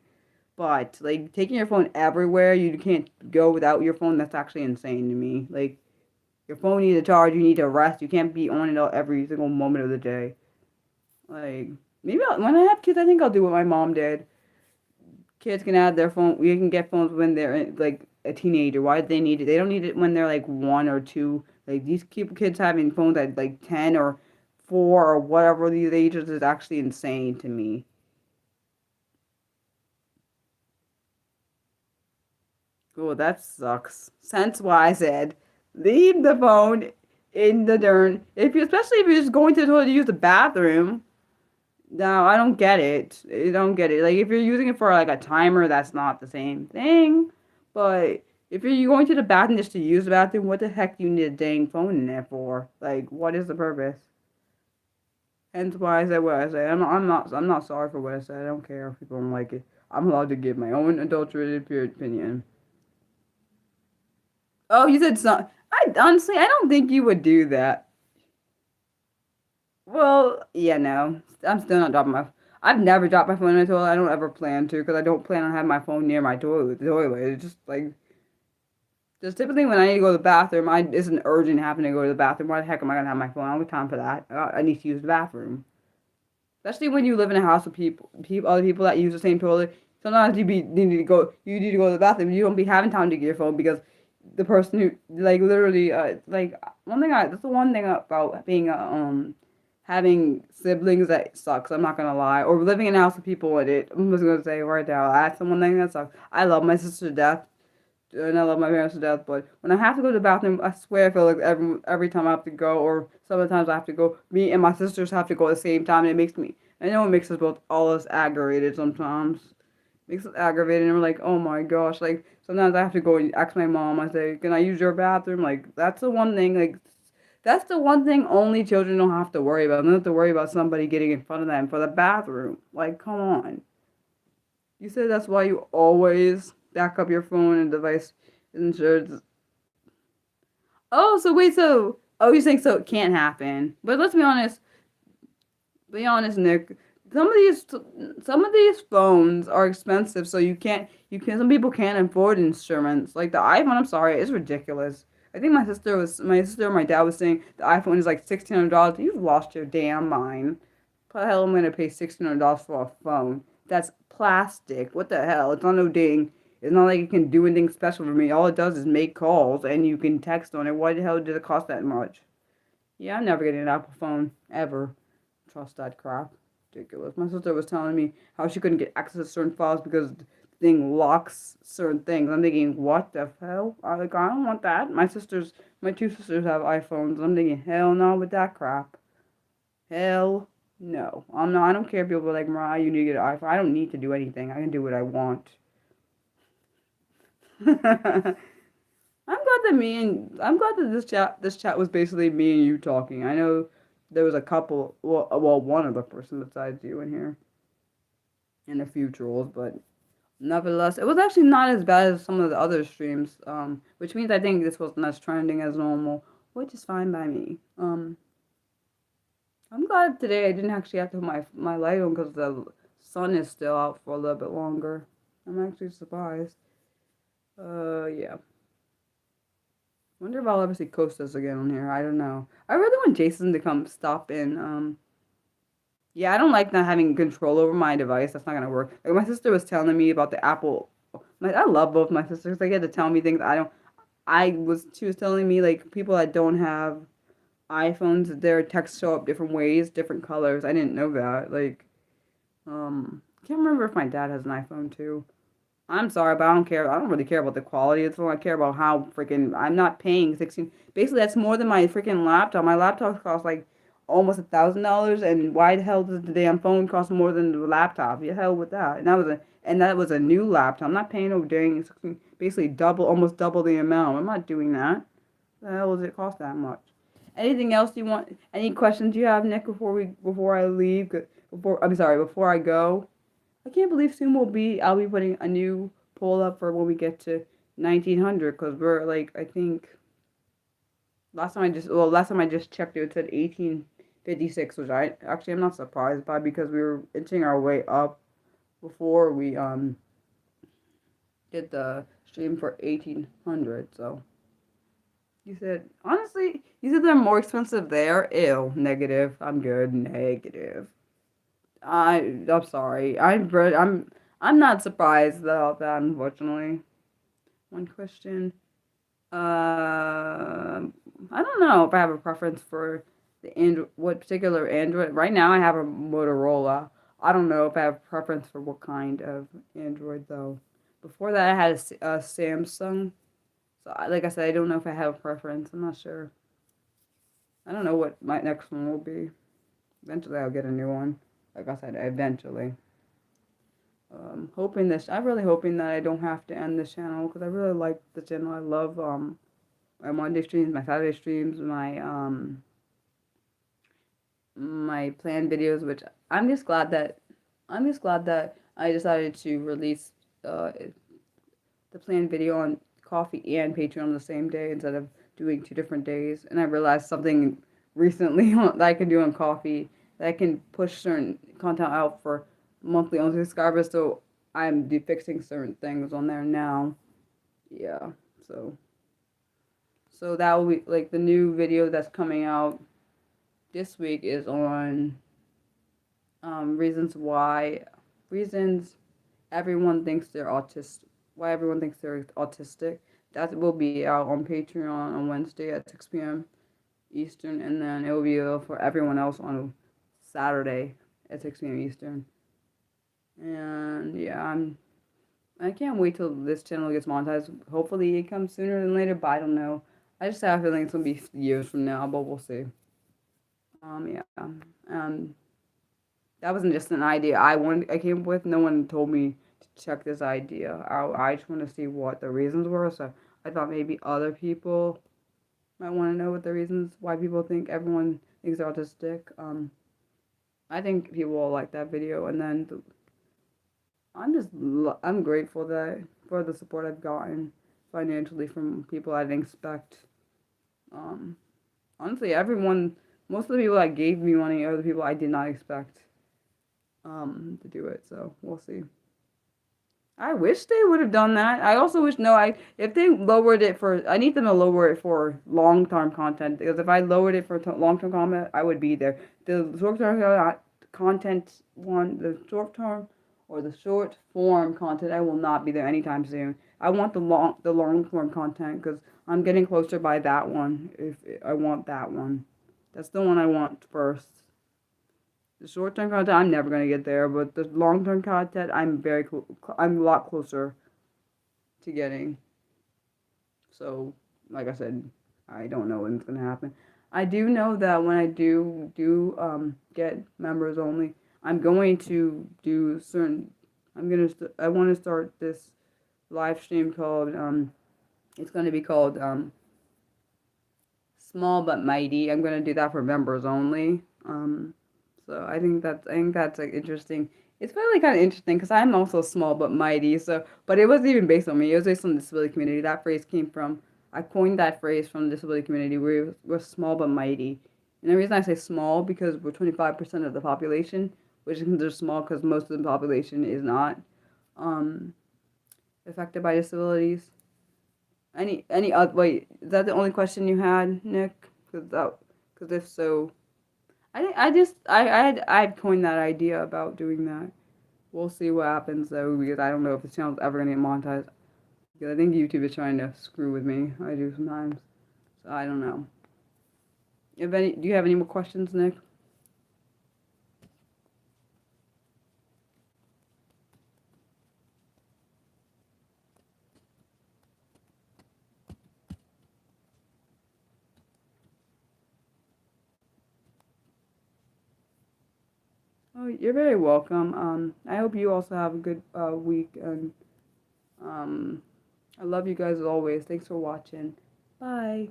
A: But like taking your phone everywhere, you can't go without your phone. That's actually insane to me. Like your phone needs a charge. You need to rest. You can't be on it all every single moment of the day. Like when I have kids, I think I'll do what my mom did. Kids can add their phone. We can get phones when they're like a teenager. Why do they need it? They don't need it when they're like 1 or 2. Like these kids having phones at like 10 or 4 or whatever these ages is actually insane to me. Oh, that sucks. Sense why I said leave the phone in the dirt. Especially if you're just going to the toilet to use the bathroom. No, I don't get it. I don't get it. Like if you're using it for like a timer, that's not the same thing. But if you're going to the bathroom just to use the bathroom, what the heck do you need a dang phone in there for? Like, what is the purpose? Hence why I said what I said. I'm not sorry for what I said. I don't care if people don't like it. I'm allowed to give my own adulterated opinion. Oh, you said some. I honestly, I don't think you would do that. Well, yeah, no. I'm still not dropping my. I've never dropped my phone in the toilet. I don't ever plan to because I don't plan on having my phone near my toilet. It's just like just typically when I need to go to the bathroom, I it's an urgent happening to go to the bathroom. Why the heck am I gonna have my phone? I don't have time for that. I need to use the bathroom. Especially when you live in a house with other people that use the same toilet. Sometimes you need to go to the bathroom. You don't be having time to get your phone because the person who like literally that's the one thing about being having siblings that sucks. I'm not gonna lie. Or living in a house with people with it. I'm just gonna say right now that's the one thing that sucks. I love my sister to death and I love my parents to death, but when I have to go to the bathroom, I swear I feel like every time I have to go, or sometimes I have to go, me and my sisters have to go at the same time, and it makes me, I know it makes us both all us aggravated sometimes. It makes us aggravated, and we're like, oh my gosh, like sometimes I have to go and ask my mom. I say, can I use your bathroom? Like that's the one thing, like that's the one thing only children don't have to worry about. They don't have to worry about somebody getting in front of them for the bathroom. Like, come on. You said that's why you always back up your phone and device insurance. Oh, so wait, so you're saying so it can't happen? But let's be honest, Nick. Some of these some of these phones are expensive, so you can some people can't afford insurance. Like the iPhone, I'm sorry, it's ridiculous. I think my sister or my dad was saying the iPhone is like $1,600. You've lost your damn mind. What the hell am I gonna pay $1,600 for a phone? That's plastic. What the hell? It's not no ding. It's not like it can do anything special for me. All it does is make calls and you can text on it. Why the hell did it cost that much? Yeah, I'm never getting an Apple phone ever. Trust that crap. Ridiculous. My sister was telling me how she couldn't get access to certain files because the thing locks certain things. I'm thinking, what the hell? I don't want that. My two sisters have iPhones. I'm thinking, hell no with that crap. Hell no. I'm not. I don't care if people are like, Mariah, you need to get an iPhone. I don't need to do anything. I can do what I want. I'm glad that this chat was basically me and you talking. I know there was a couple, one other person besides you in here and a few trolls, but nevertheless, it was actually not as bad as some of the other streams. Which means I think this wasn't as trending as normal, which is fine by me. I'm glad today I didn't actually have to put my light on because the sun is still out for a little bit longer. I'm actually surprised. Yeah. Wonder if I'll ever see Costas again on here. I don't know. I really want Jason to come stop in. Yeah, I don't like not having control over my device. That's not gonna work. Like my sister was telling me about the Apple. I love both my sisters. They get to tell me things I don't. She was telling me like people that don't have iPhones, their texts show up different ways, different colors. I didn't know that. Like, can't remember if my dad has an iPhone too. I'm sorry, but I don't care. I don't really care about the quality. It's all I care about how freaking. I'm not paying 16. Basically, that's more than my freaking laptop. My laptop costs like almost $1,000, and why the hell does the damn phone cost more than the laptop? The hell with that. And that was a new laptop. I'm not paying no dang 16. Basically, almost double the amount. I'm not doing that. The hell does it cost that much? Anything else you want? Any questions you have, Nick? Before I leave? Before I go. I can't believe soon I'll be putting a new poll up for when we get to 1900 because we're like, I think, last time I just checked it said 1856, which I'm not surprised by because we were inching our way up before we, did the stream for 1800, so. Honestly, you said they're more expensive there? Ew, negative. I'm good, negative. I'm sorry. I'm not surprised about that, unfortunately. One question. I don't know if I have a preference for the Android, what particular Android. Right now, I have a Motorola. I don't know if I have a preference for what kind of Android though. Before that, I had a Samsung. So, like I said, I don't know if I have a preference. I'm not sure. I don't know what my next one will be. Eventually, I'll get a new one. Like I said, eventually. I'm really hoping that I don't have to end this channel because I really like the channel. I love my Monday streams, my Saturday streams, my planned videos. Which I'm just glad that I decided to release the planned video on Coffee and Patreon on the same day instead of doing 2 different days. And I realized something recently that I can do on Coffee, that I can push certain content out for monthly only subscribers. So I'm fixing certain things on there now. Yeah. So that will be like the new video that's coming out this week is on reasons everyone thinks they're autistic. Why everyone thinks they're autistic. That will be out on Patreon on Wednesday at 6 p.m. Eastern, and then it will be for everyone else on Saturday at 6 p.m. Eastern. And yeah, I can't wait till this channel gets monetized. Hopefully, it comes sooner than later, but I don't know. I just have a feeling it's gonna be years from now, but we'll see. Yeah. Um, that wasn't just an idea I came up with. No one told me to check this idea out. I just want to see what the reasons were. So I thought maybe other people might want to know what the reasons why people think everyone thinks they're autistic. I think people will like that video, and then I'm grateful that for the support I've gotten financially from people I didn't expect. Um, Honestly, most of the people that gave me money are the people I did not expect to do it. So we'll see. I wish they would have done that. I also wish if they lowered it I need them to lower it for long term content, because if I lowered it for long term content, I would be there. The short term content one, the short term or the short form content, I will not be there anytime soon. I want the long form content because I'm getting closer by that one. If I want that one, that's the one I want first. The short-term content, I'm never gonna get there, but the long-term content, I'm a lot closer to getting. So, like I said, I don't know when it's gonna happen. I do know that when I get members only, I'm going to do certain. I want to start this live stream called It's gonna be called Small but Mighty. I'm gonna do that for members only. So I think that's like interesting. It's really kind of interesting because I'm also small but mighty. So, but it wasn't even based on me. It was based on the disability community. That phrase came from I coined that phrase from the disability community. We're small but mighty. And the reason I say small because we're 25% of the population, which is considered small because most of the population is not um, affected by disabilities. Any other wait? Is that the only question you had, Nick? Because if so. I'd coined that idea about doing that. We'll see what happens though, because I don't know if the channel's ever gonna get monetized. Because I think YouTube is trying to screw with me. I do sometimes. So I don't know. Do you have any more questions, Nick? Oh, you're very welcome. I hope you also have a good week, and um, I love you guys as always. Thanks for watching. Bye.